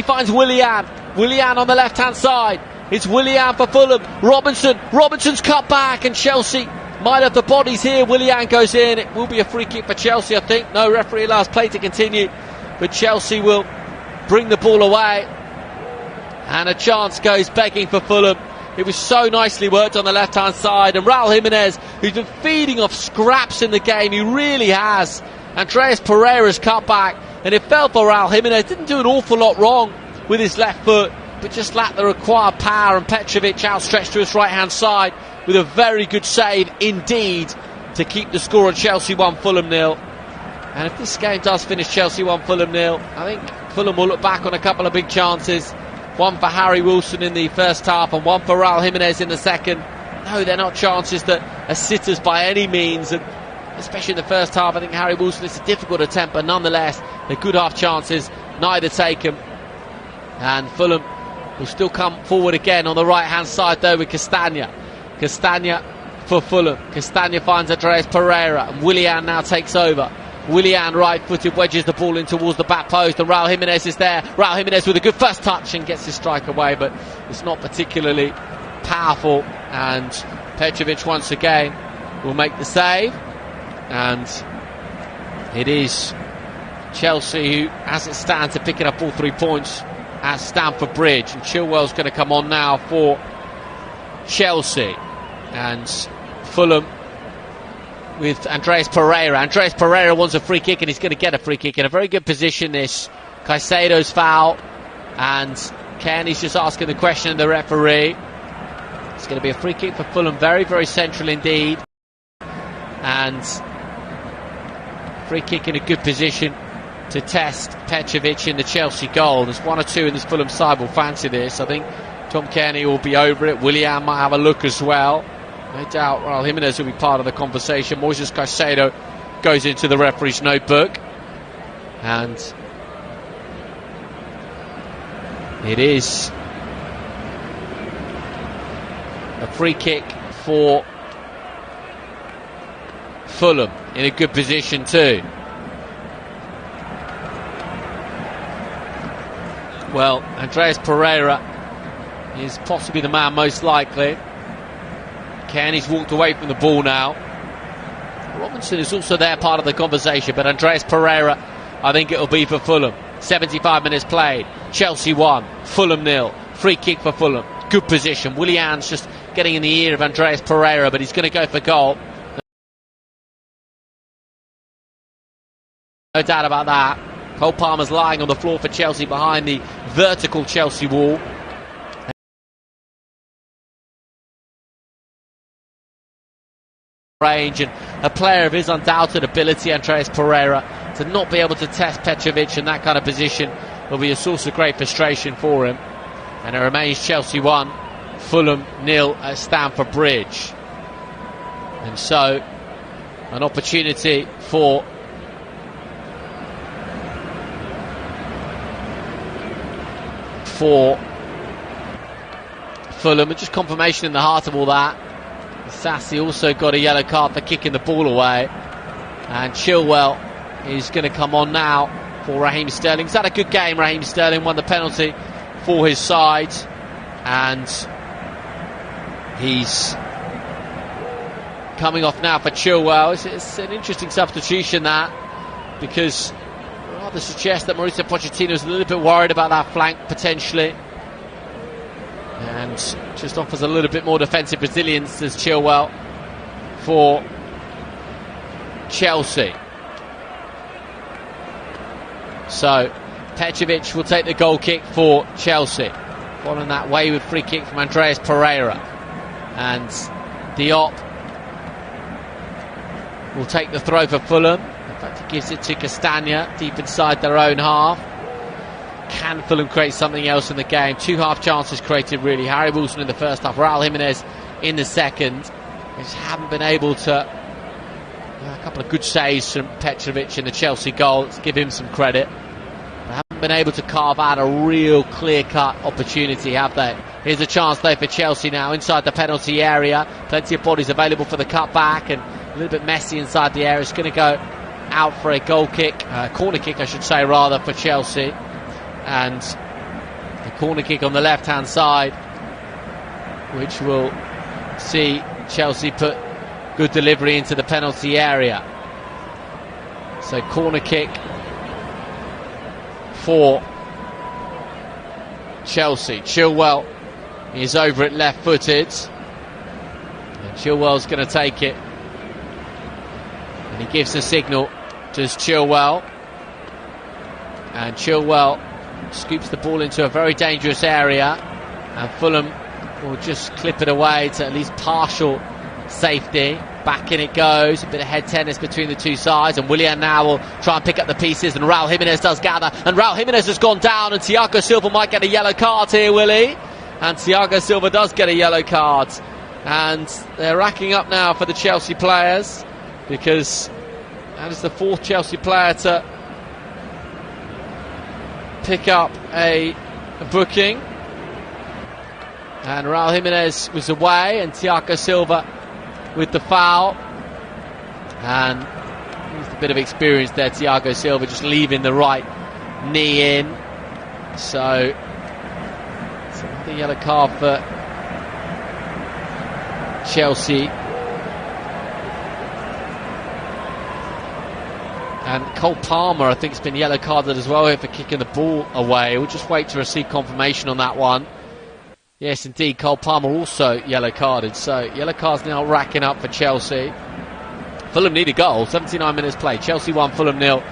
finds Willian on the left hand side. It's Willian for Fulham. Robinson's cut back, and Chelsea might have the bodies here. Willian goes in. It will be a free kick for Chelsea, I think. No, referee allows play to continue, but Chelsea will bring the ball away, and a chance goes begging for Fulham. It was so nicely worked on the left hand side, and Raul Jimenez, who's been feeding off scraps in the game, he really has. Andreas Pereira's cut back, and it fell for Raul Jimenez. Didn't do an awful lot wrong with his left foot, but just lacked the required power, and Petrovic outstretched to his right hand side with a very good save indeed to keep the score at Chelsea 1, Fulham 0. And if this game does finish Chelsea 1, Fulham 0, I think Fulham will look back on a couple of big chances. One for Harry Wilson in the first half and one for Raul Jimenez in the second. No, they're not chances that are sitters by any means, and especially in the first half. I think Harry Wilson, it's a difficult attempt, but nonetheless they're good half chances, neither taken. And Fulham will still come forward again on the right hand side though with Castagna for Fulham. Castagna finds Andreas Pereira, and Willian now takes over. Willian, right-footed, wedges the ball in towards the back post, and Raul Jimenez is there. Raul Jimenez with a good first touch and gets his strike away, but it's not particularly powerful. And Petrovic once again will make the save, and it is Chelsea who, as it stands, are picking up all 3 points at Stamford Bridge. And Chilwell's going to come on now for Chelsea, and Fulham with Andreas Pereira. Andreas Pereira wants a free kick, and he's going to get a free kick in a very good position. This Caicedo's foul, and Kenny's just asking the question of the referee. It's going to be a free kick for Fulham, very, very central indeed, and free kick in a good position to test Petrovic in the Chelsea goal. There's one or two in this Fulham side will fancy this. I think Tom Kearney will be over it. Willian might have a look as well. No doubt Raul Jimenez will be part of the conversation. Moises Caicedo goes into the referee's notebook, and it is a free kick for Fulham in a good position too. Well, Andreas Pereira is possibly the man most likely. Kenny's walked away from the ball now. Robinson is also there, part of the conversation, but Andreas Pereira, I think it'll be for Fulham. 75 minutes played. Chelsea 1, Fulham 0. Free kick for Fulham. Good position. Willian's just getting in the ear of Andreas Pereira, but he's going to go for goal. No doubt about that. Cole Palmer's lying on the floor for Chelsea behind the vertical Chelsea wall. Range, and a player of his undoubted ability, Andreas Pereira, to not be able to test Petrovic in that kind of position will be a source of great frustration for him. And it remains Chelsea 1, Fulham 0 at Stamford Bridge. And so an opportunity for Fulham, and just confirmation in the heart of all that, Sassy also got a yellow card for kicking the ball away, and Chilwell is going to come on now for Raheem Sterling. He's had a good game. Raheem Sterling won the penalty for his side, and he's coming off now for Chilwell. It's an interesting substitution, that, because rather suggests that Mauricio Pochettino is a little bit worried about that flank potentially, and just offers a little bit more defensive resilience as Chilwell for Chelsea. So Petrovic will take the goal kick for Chelsea, following that wayward free kick from Andreas Pereira, and Diop will take the throw for Fulham. In fact, he gives it to Castagna deep inside their own half. Can Fulham create something else in the game? Two half chances created really. Harry Wilson in the first half, Raul Jimenez in the second. They just haven't been able to, a couple of good saves from Petrovic in the Chelsea goal, let's give him some credit. They haven't been able to carve out a real clear-cut opportunity, have they? Here's a chance though for Chelsea now inside the penalty area. Plenty of bodies available for the cut-back, and a little bit messy inside the area. It's going to go out for a goal kick, corner kick I should say rather, for Chelsea. And the corner kick on the left hand side, which will see Chelsea put good delivery into the penalty area. So corner kick for Chelsea. Chilwell is over it left footed, and Chilwell's going to take it, and he gives the signal to Chilwell, and Chilwell scoops the ball into a very dangerous area, and Fulham will just clip it away to at least partial safety. Back in it goes, a bit of head tennis between the two sides, and Willian now will try and pick up the pieces, and Raul Jimenez does gather, and Raul Jimenez has gone down, and Thiago Silva might get a yellow card here, will he? And Thiago Silva does get a yellow card, and they're racking up now for the Chelsea players, because that is the fourth Chelsea player to pick up a booking. And Raul Jimenez was away, and Thiago Silva with the foul, and used a bit of experience there, Thiago Silva, just leaving the right knee in. So it's another yellow card for Chelsea. And Cole Palmer, I think, has been yellow carded as well here for kicking the ball away. We'll just wait to receive confirmation on that one. Yes, indeed, Cole Palmer also yellow carded. So yellow cards now racking up for Chelsea. Fulham need a goal. 79 minutes played. Chelsea 1, Fulham 0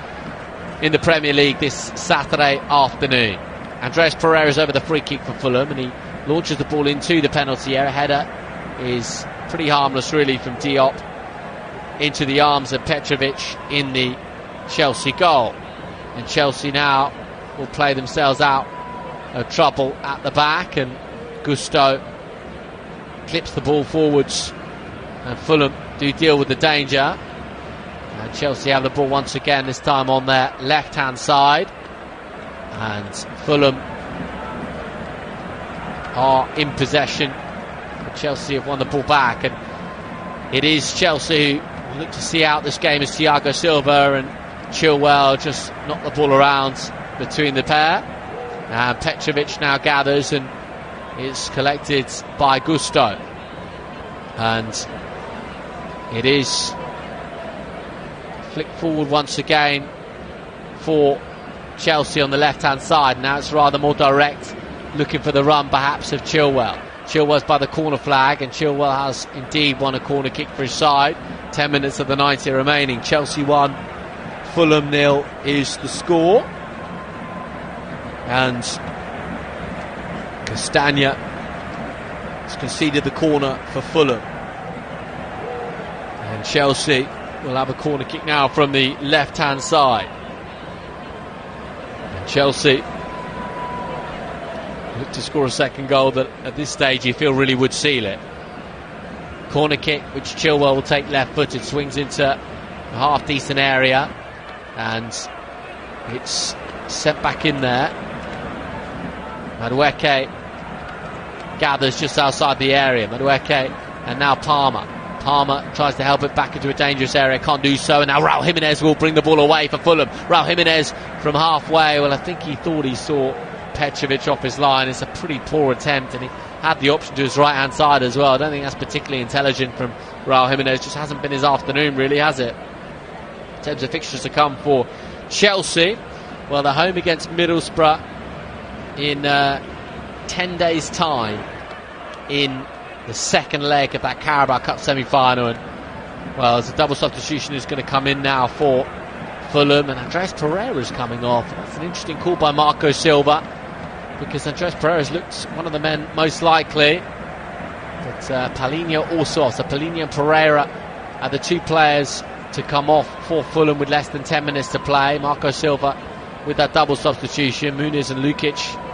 in the Premier League this Saturday afternoon. Andreas Pereira's over the free kick for Fulham, and he launches the ball into the penalty area. Header is pretty harmless, really, from Diop into the arms of Petrovic in the Chelsea goal. And Chelsea now will play themselves out of trouble at the back, and Gusto clips the ball forwards, and Fulham do deal with the danger. And Chelsea have the ball once again, this time on their left hand side, and Fulham are in possession. But Chelsea have won the ball back, and it is Chelsea who look to see out this game as Thiago Silva and Chilwell just knock the ball around between the pair. And Petrovic now gathers, and it's collected by Gusto, and it is flicked forward once again for Chelsea on the left hand side. Now it's rather more direct, looking for the run perhaps of Chilwell. Chilwell's by the corner flag, and Chilwell has indeed won a corner kick for his side. 10 minutes of the 90 remaining. Chelsea 1, Fulham 0 is the score, and Castagna has conceded the corner for Fulham, and Chelsea will have a corner kick now from the left hand side. And Chelsea look to score a second goal that at this stage you feel really would seal it. Corner kick which Chilwell will take left footed, swings into a half decent area, and it's sent back in there. Madueke gathers just outside the area. Madueke, and now Palmer. Palmer tries to help it back into a dangerous area, can't do so, and now Raul Jimenez will bring the ball away for Fulham. Raul Jimenez from halfway, well, I think he thought he saw Petrovic off his line. It's a pretty poor attempt, and he had the option to his right hand side as well. I don't think that's particularly intelligent from Raul Jimenez. Just hasn't been his afternoon, really, has it? In terms of fixtures to come for Chelsea, well, they're home against Middlesbrough in 10 days' time in the second leg of that Carabao Cup semi-final. And, well, there's a double substitution who's going to come in now for Fulham, and Andreas Pereira's coming off. That's an interesting call by Marco Silva, because Andreas Pereira's looked one of the men most likely. But Paulinho also off. So Paulinho and Pereira are the two players to come off for Fulham with less than 10 minutes to play. Marco Silva with that double substitution. Muniz and Lukic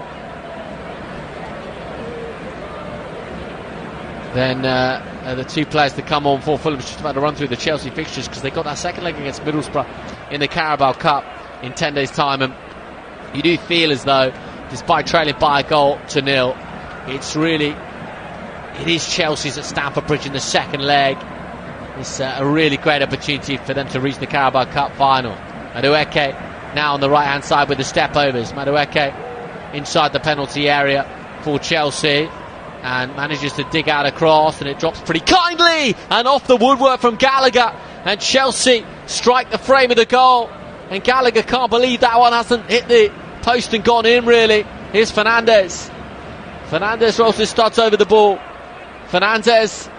then the two players to come on for Fulham. Just about to run through the Chelsea fixtures, because they got that second leg against Middlesbrough in the Carabao Cup in 10 days' time, and you do feel as though, despite trailing by a goal to nil, it is Chelsea's at Stamford Bridge in the second leg. It's a really great opportunity for them to reach the Carabao Cup final. Madueke now on the right hand side with the step overs. Madueke inside the penalty area for Chelsea, and manages to dig out a cross, and it drops pretty kindly and off the woodwork from Gallagher, and Chelsea strike the frame of the goal, and Gallagher can't believe that one hasn't hit the post and gone in, really. Here's Fernandes rolls his studs over the ball. Fernandes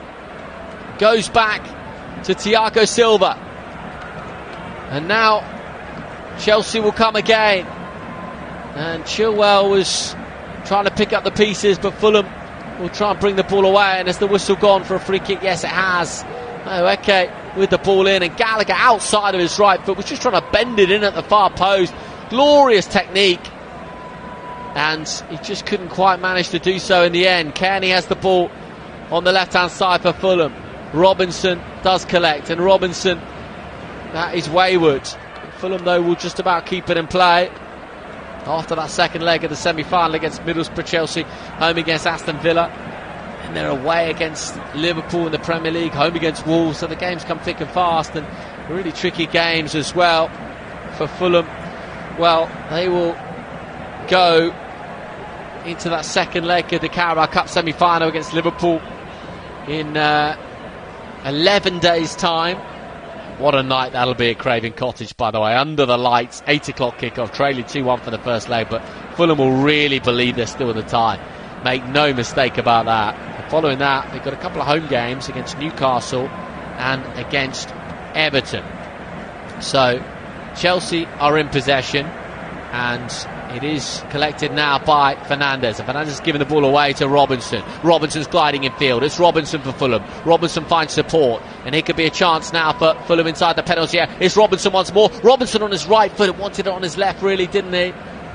goes back to Thiago Silva, and now Chelsea will come again, and Chilwell was trying to pick up the pieces, but Fulham will try and bring the ball away, and has the whistle gone for a free kick? Yes, it has. Oh, okay, with the ball in, and Gallagher outside of his right foot was just trying to bend it in at the far post. Glorious technique, and he just couldn't quite manage to do so in the end. Kearney has the ball on the left-hand side for Fulham. Robinson does collect, and Robinson, that is wayward. Fulham, though, will just about keep it in play after that second leg of the semi-final against Middlesbrough. Chelsea home against Aston Villa, and they're away against Liverpool in the Premier League, home against Wolves, so the games come thick and fast, and really tricky games as well for Fulham. Well, they will go into that second leg of the Carabao Cup semi-final against Liverpool in 11 days' time. What a night that'll be at Craven Cottage, by the way, under the lights. 8 o'clock kickoff, trailing 2-1 for the first leg, but Fulham will really believe they're still in the tie. Make no mistake about that. And following that, they've got a couple of home games against Newcastle and against Everton. So Chelsea are in possession, and it is collected now by Fernandes. And Fernandes has given the ball away to Robinson. Robinson's gliding in field. It's Robinson for Fulham. Robinson finds support, and it could be a chance now for Fulham inside the penalty area. It's Robinson once more. Robinson on his right foot. Wanted it on his left, really, didn't he?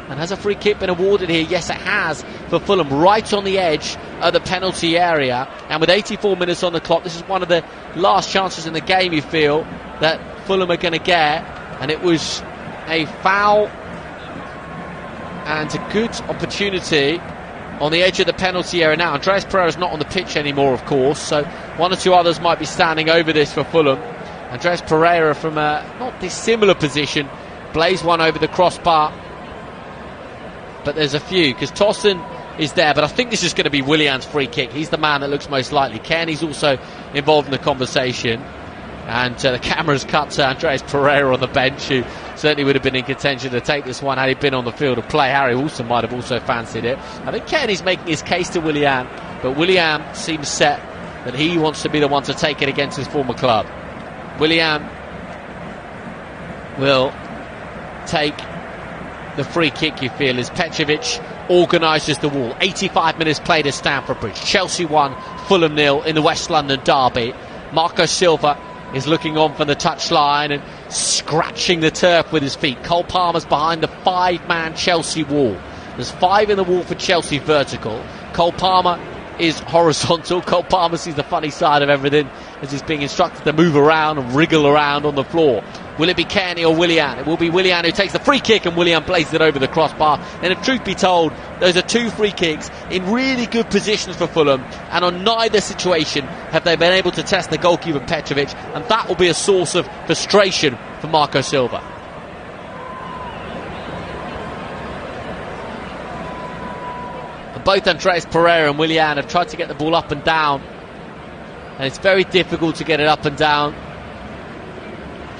And has a free kick been awarded here? Yes, it has, for Fulham, right on the edge of the penalty area. And with 84 minutes on the clock, this is one of the last chances in the game, you feel, that Fulham are going to get. And it was a foul and a good opportunity on the edge of the penalty area now. Andreas Pereira's not on the pitch anymore, of course, so one or two others might be standing over this for Fulham. Andreas Pereira from a not dissimilar position blaze one over the crossbar, but there's a few, because Tosin is there, but I think this is going to be Willian's free kick. He's the man that looks most likely. Kearney's also involved in the conversation, and the camera's cut to Andreas Pereira on the bench, who certainly would have been in contention to take this one had he been on the field of play. Harry Wilson might have also fancied it. I think Kearney's making his case to Willian, but Willian seems set that he wants to be the one to take it against his former club. Willian will take the free kick, you feel, as Petrovic organises the wall. 85 minutes played at Stamford Bridge. Chelsea 1, Fulham 0 in the West London derby. Marco Silva is looking on from the touchline and scratching the turf with his feet. Cole Palmer's behind the 5-man Chelsea wall. There's 5 in the wall for Chelsea vertical. Cole Palmer is horizontal. Cole Palmer sees the funny side of everything as he's being instructed to move around and wriggle around on the floor. Will it be Kearney or Willian? It will be Willian who takes the free kick, and Willian blazes it over the crossbar. And if truth be told, those are 2 free kicks in really good positions for Fulham, and on neither situation have they been able to test the goalkeeper Petrovic, and that will be a source of frustration for Marco Silva. And both Andreas Pereira and Willian have tried to get the ball up and down, and it's very difficult to get it up and down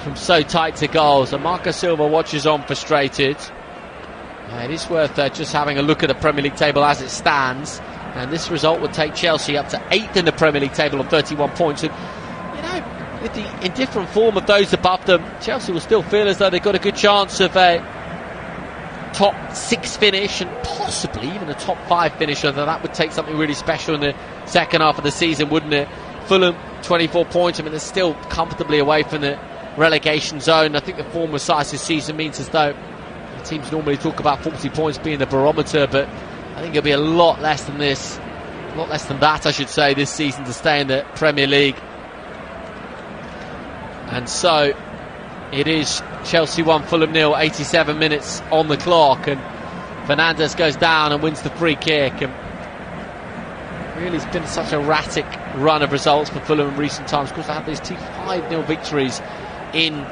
from so tight to goals. And Marco Silva watches on, frustrated. It is worth just having a look at the Premier League table as it stands, and this result would take Chelsea up to 8th in the Premier League table on 31 points. And you know, with the indifferent form of those above them, Chelsea will still feel as though they've got a good chance of a top 6 finish, and possibly even a top 5 finish, although that would take something really special in the second half of the season, wouldn't it? Fulham 24 points. I mean, they're still comfortably away from the relegation zone. I think the form of size this season means as though the teams normally talk about 40 points being the barometer, but I think it'll be a lot less than this, a lot less than that, I should say, this season to stay in the Premier League. And so it is Chelsea 1, Fulham 0, 87 minutes on the clock, and Fernandes goes down and wins the free kick. And really, it's been such a erratic run of results for Fulham in recent times. Of course, they had these 2 5-0 victories in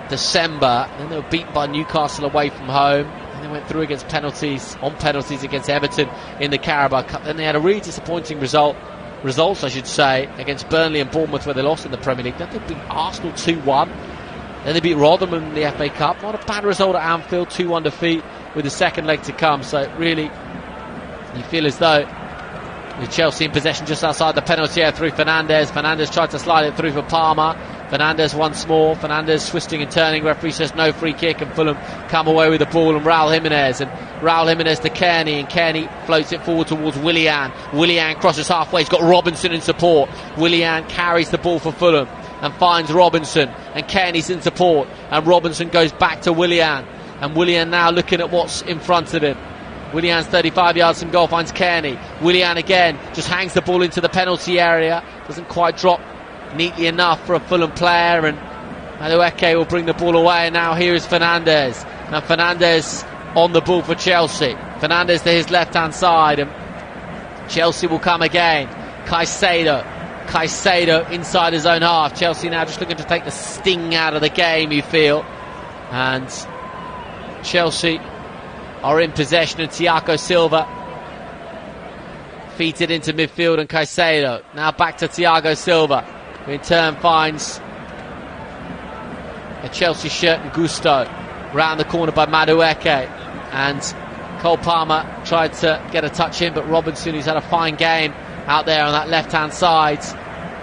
December, then they were beaten by Newcastle away from home, and they went through against penalties against Everton in the Carabao Cup. Then they had a really disappointing results I should say, against Burnley and Bournemouth, where they lost in the Premier League. Then they beat Arsenal 2-1, then they beat Rotherham in the FA Cup. Not a bad result at Anfield, 2-1 defeat with the second leg to come. So really, you feel as though with Chelsea in possession just outside the penalty area through Fernandes. Fernandes tried to slide it through for Palmer. Fernandes once more. Fernandes twisting and turning. Referee says no free kick, and Fulham come away with the ball. And Raul Jimenez to Kearney, and Kearney floats it forward towards Willian. Willian crosses halfway. He's got Robinson in support. Willian carries the ball for Fulham and finds Robinson, and Kearney's in support, and Robinson goes back to Willian, and Willian now looking at what's in front of him. Willian's 35 yards from goal, finds Kearney. Willian again just hangs the ball into the penalty area, doesn't quite drop neatly enough for a Fulham player, and Madueke will bring the ball away. And now here is Fernandes, and Fernandes on the ball for Chelsea. Fernandes to his left hand side, and Chelsea will come again. Caicedo inside his own half. Chelsea now just looking to take the sting out of the game, you feel, and Chelsea are in possession, and Thiago Silva feeds it into midfield, and Caicedo now back to Thiago Silva, who in turn finds a Chelsea shirt and Gusto round the corner by Madueke, and Cole Palmer tried to get a touch in, but Robinson, who's had a fine game out there on that left hand side.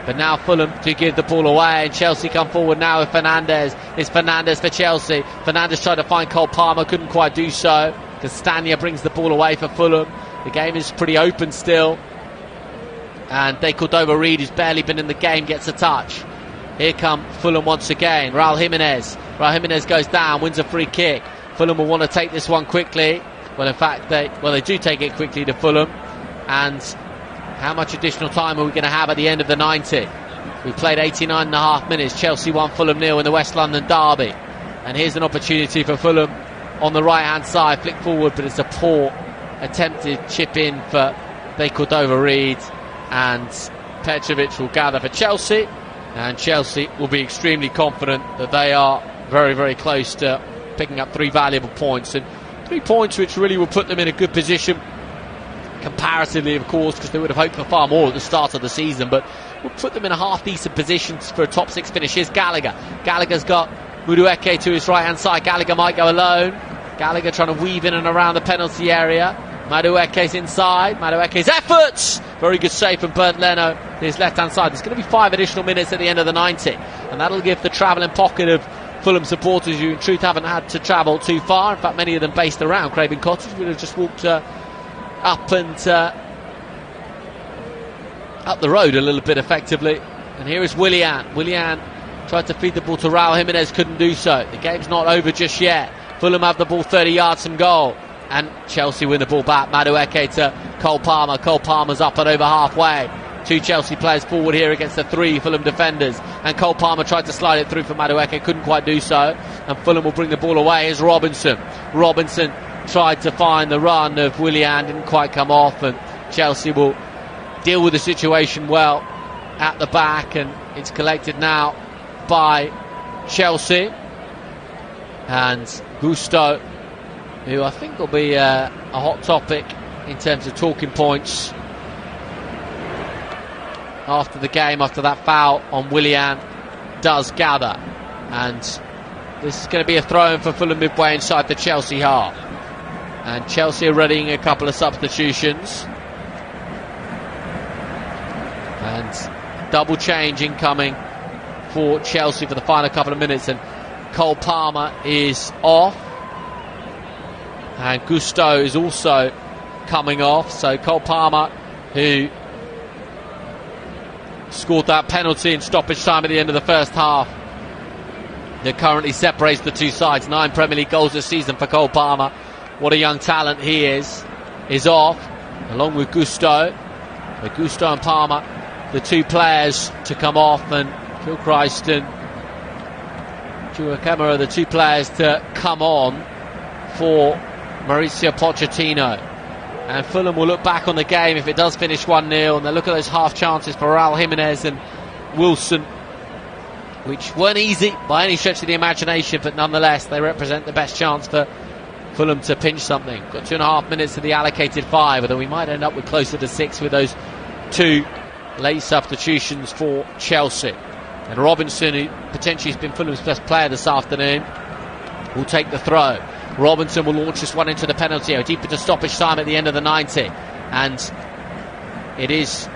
But now Fulham to give the ball away, and Chelsea come forward now with Fernandes. It's Fernandes for Chelsea. Fernandes tried to find Cole Palmer, couldn't quite do so. Castagna brings the ball away for Fulham. The game is pretty open still, and De Cordova-Reid, who's barely been in the game, gets a touch. Here come Fulham once again. Raul Jimenez goes down, wins a free kick. Fulham will want to take this one quickly. Well, in fact, they do take it quickly to Fulham. And how much additional time are we going to have at the end of the 90? We played 89.5 minutes. Chelsea 1, Fulham 0 in the West London derby. And here's an opportunity for Fulham on the right hand side. Flick forward, but it's a poor attempted chip in for De Cordova-Reid, and Petrovic will gather for Chelsea, and Chelsea will be extremely confident that they are very, very close to picking up 3 valuable points, and 3 points which really will put them in a good position comparatively, of course, because they would have hoped for far more at the start of the season, but will put them in a half decent position for a top 6 finish. Here's Gallagher's got Madueke to his right hand side. Gallagher might go alone. Gallagher trying to weave in and around the penalty area. Madueke's inside. Madueke's efforts! Very good save from Bernd Leno to his left hand side. There's going to be 5 additional minutes at the end of the 90, and that'll give the travelling pocket of Fulham supporters, who in truth haven't had to travel too far. In fact, many of them based around Craven Cottage, would have just walked up the road a little bit effectively. And here is Willian. Willian tried to feed the ball to Raul Jimenez, couldn't do so. The game's not over just yet. Fulham have the ball 30 yards from goal, and Chelsea win the ball back. Madueke to Cole Palmer. Cole Palmer's up and over halfway. 2 Chelsea players forward here against the 3 Fulham defenders, and Cole Palmer tried to slide it through for Madueke, couldn't quite do so, and Fulham will bring the ball away. Here's Robinson tried to find the run of Willian, didn't quite come off, and Chelsea will deal with the situation well at the back, and it's collected now by Chelsea, and Gusto, who I think will be a hot topic in terms of talking points after the game, after that foul on Willian, does gather, and this is going to be a throw-in for Fulham midway inside the Chelsea half, and Chelsea are readying a couple of substitutions, and double change incoming for Chelsea for the final couple of minutes, and Cole Palmer is off, and Gusto is also coming off. So Cole Palmer, who scored that penalty in stoppage time at the end of the first half, that currently separates the 2 sides. 9 Premier League goals this season for Cole Palmer. What a young talent he is off, along with Gusto. But Gusto and Palmer, the 2 players to come off, and Gilchrist and Chukwuemeka are the 2 players to come on for Mauricio Pochettino. And Fulham will look back on the game if it does finish 1-0, and they'll look at those half chances for Raul Jimenez and Wilson, which weren't easy by any stretch of the imagination, but nonetheless they represent the best chance for Fulham to pinch something. Got 2.5 minutes to the allocated 5, although we might end up with closer to 6 with those 2 late substitutions for Chelsea. And Robinson, who potentially has been Fulham's best player this afternoon, will take the throw. Robinson will launch this one into the penalty area, deep into stoppage time at the end of the 90, and it is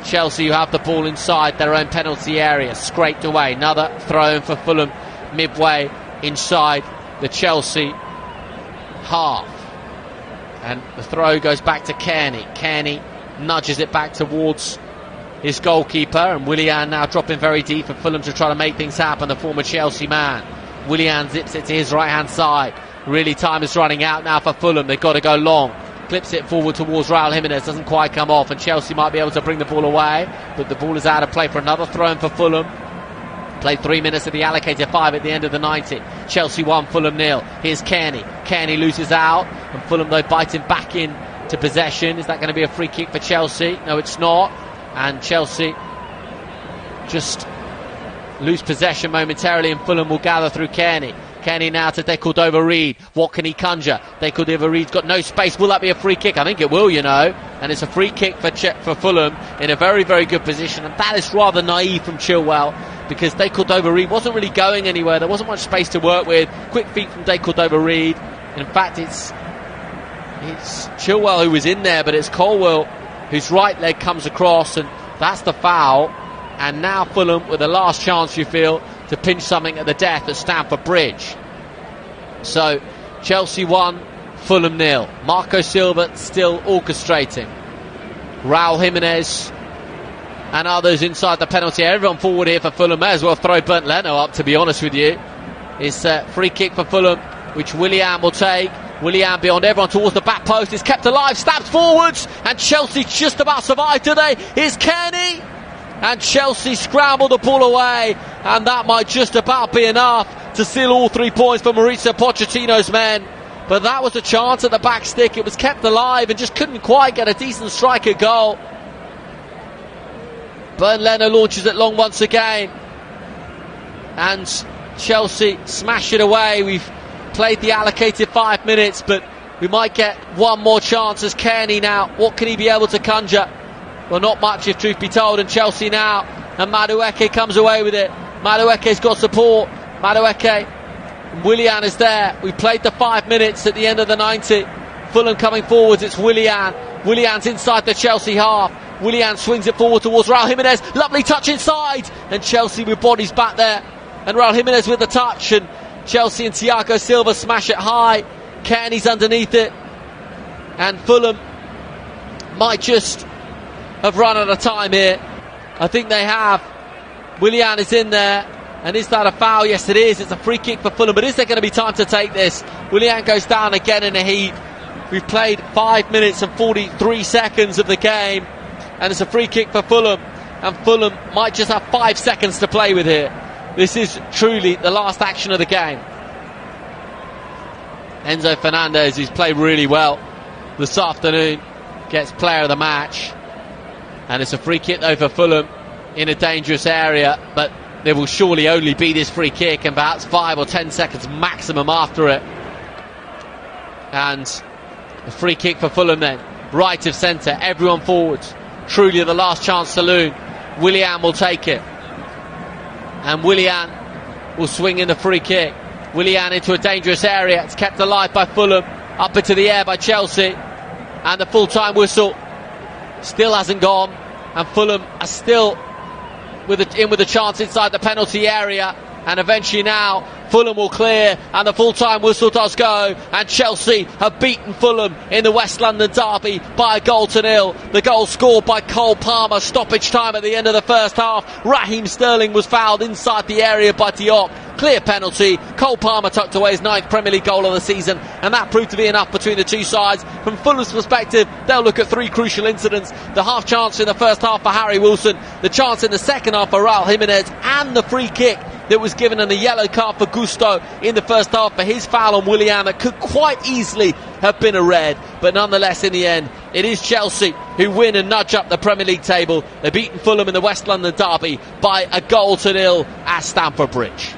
Chelsea, who have the ball inside their own penalty area, scraped away. Another throw in for Fulham midway inside the Chelsea half. And the throw goes back to Kearney. Kearney nudges it back towards his goalkeeper, and Willian now dropping very deep for Fulham to try to make things happen, the former Chelsea man. Willian zips it to his right hand side. Really, time is running out now for Fulham. They've got to go long. Clips it forward towards Raul Jimenez, doesn't quite come off, and Chelsea might be able to bring the ball away, but the ball is out of play for another throw in for Fulham. Played 3 minutes of the allocated 5 at the end of the 90. Chelsea 1, Fulham 0. Here's Kearney. Kearney loses out, and Fulham though biting back in to possession. Is that going to be a free kick for Chelsea? No, it's not. And Chelsea just lose possession momentarily, and Fulham will gather through Kearney. Kearney now to De Cordova-Reid. What can he conjure? De Cordova-Reid's got no space. Will that be a free kick? I think it will, you know. And it's a free kick for Fulham in a very, very good position. And that is rather naive from Chilwell, because De Cordova-Reid wasn't really going anywhere. There wasn't much space to work with. Quick feet from De Cordova-Reid. In fact, it's Chilwell who was in there, but it's Colwell whose right leg comes across, and that's the foul. And now Fulham with the last chance, you feel, to pinch something at the death at Stamford Bridge. So Chelsea 1, Fulham 0. Marco Silva still orchestrating. Raul Jimenez and others inside the penalty area. Everyone forward here for Fulham. May as well throw Bernd Leno up, to be honest with you. It's a free kick for Fulham, which Willian will take. Willian beyond everyone towards the back post. Is kept alive, stabs forwards, and Chelsea just about survived today. Here's Kearney, and Chelsea scramble the ball away, and that might just about be enough to seal all 3 points for Mauricio Pochettino's men. But that was a chance at the back stick. It was kept alive and just couldn't quite get a decent strike at goal. Bernd Leno launches it long once again, and Chelsea smash it away. We've played the allocated 5 minutes, but we might get one more chance as Kearney now. What can he be able to conjure? Well, not much, if truth be told. And Chelsea now, and Madueke comes away with it. Madueke's got support. Madueke, Willian is there. We played the 5 minutes at the end of the 90. Fulham coming forwards. It's Willian. Willian's inside the Chelsea half. Willian swings it forward towards Raul Jimenez. Lovely touch inside, and Chelsea with bodies back there, and Raul Jimenez with the touch, and Chelsea and Thiago Silva smash it high. Kearney's underneath it, and Fulham might just have run out of time here. I think they have. Willian is in there, and is that a foul? Yes, it is. It's a free kick for Fulham, but is there going to be time to take this? Willian goes down again in a heap. We've played 5 minutes and 43 seconds of the game, and it's a free kick for Fulham, and Fulham might just have 5 seconds to play with here. This is truly the last action of the game. Enzo Fernandez, who's played really well this afternoon, gets player of the match. And it's a free kick though for Fulham in a dangerous area, but there will surely only be this free kick and perhaps 5 or 10 seconds maximum after it. And a free kick for Fulham then, right of centre, everyone forwards. Truly the last chance saloon. Willian will take it, and Willian will swing in the free kick. Willian into a dangerous area. It's kept alive by Fulham, up into the air by Chelsea, and the full-time whistle still hasn't gone, and Fulham are still with a chance inside the penalty area. And eventually now Fulham will clear, and the full-time whistle does go, and Chelsea have beaten Fulham in the West London derby by 1-0. The goal scored by Cole Palmer, stoppage time at the end of the first half. Raheem Sterling was fouled inside the area by Diop. Clear penalty. Cole Palmer tucked away his 9th Premier League goal of the season, and that proved to be enough between the two sides. From Fulham's perspective, they'll look at 3 crucial incidents: the half chance in the first half for Harry Wilson, the chance in the second half for Raul Jimenez, and the free kick that was given, and the yellow card for Gusto in the first half for his foul on Willian that could quite easily have been a red. But nonetheless, in the end, it is Chelsea who win and nudge up the Premier League table. They've beaten Fulham in the West London derby by 1-0 at Stamford Bridge.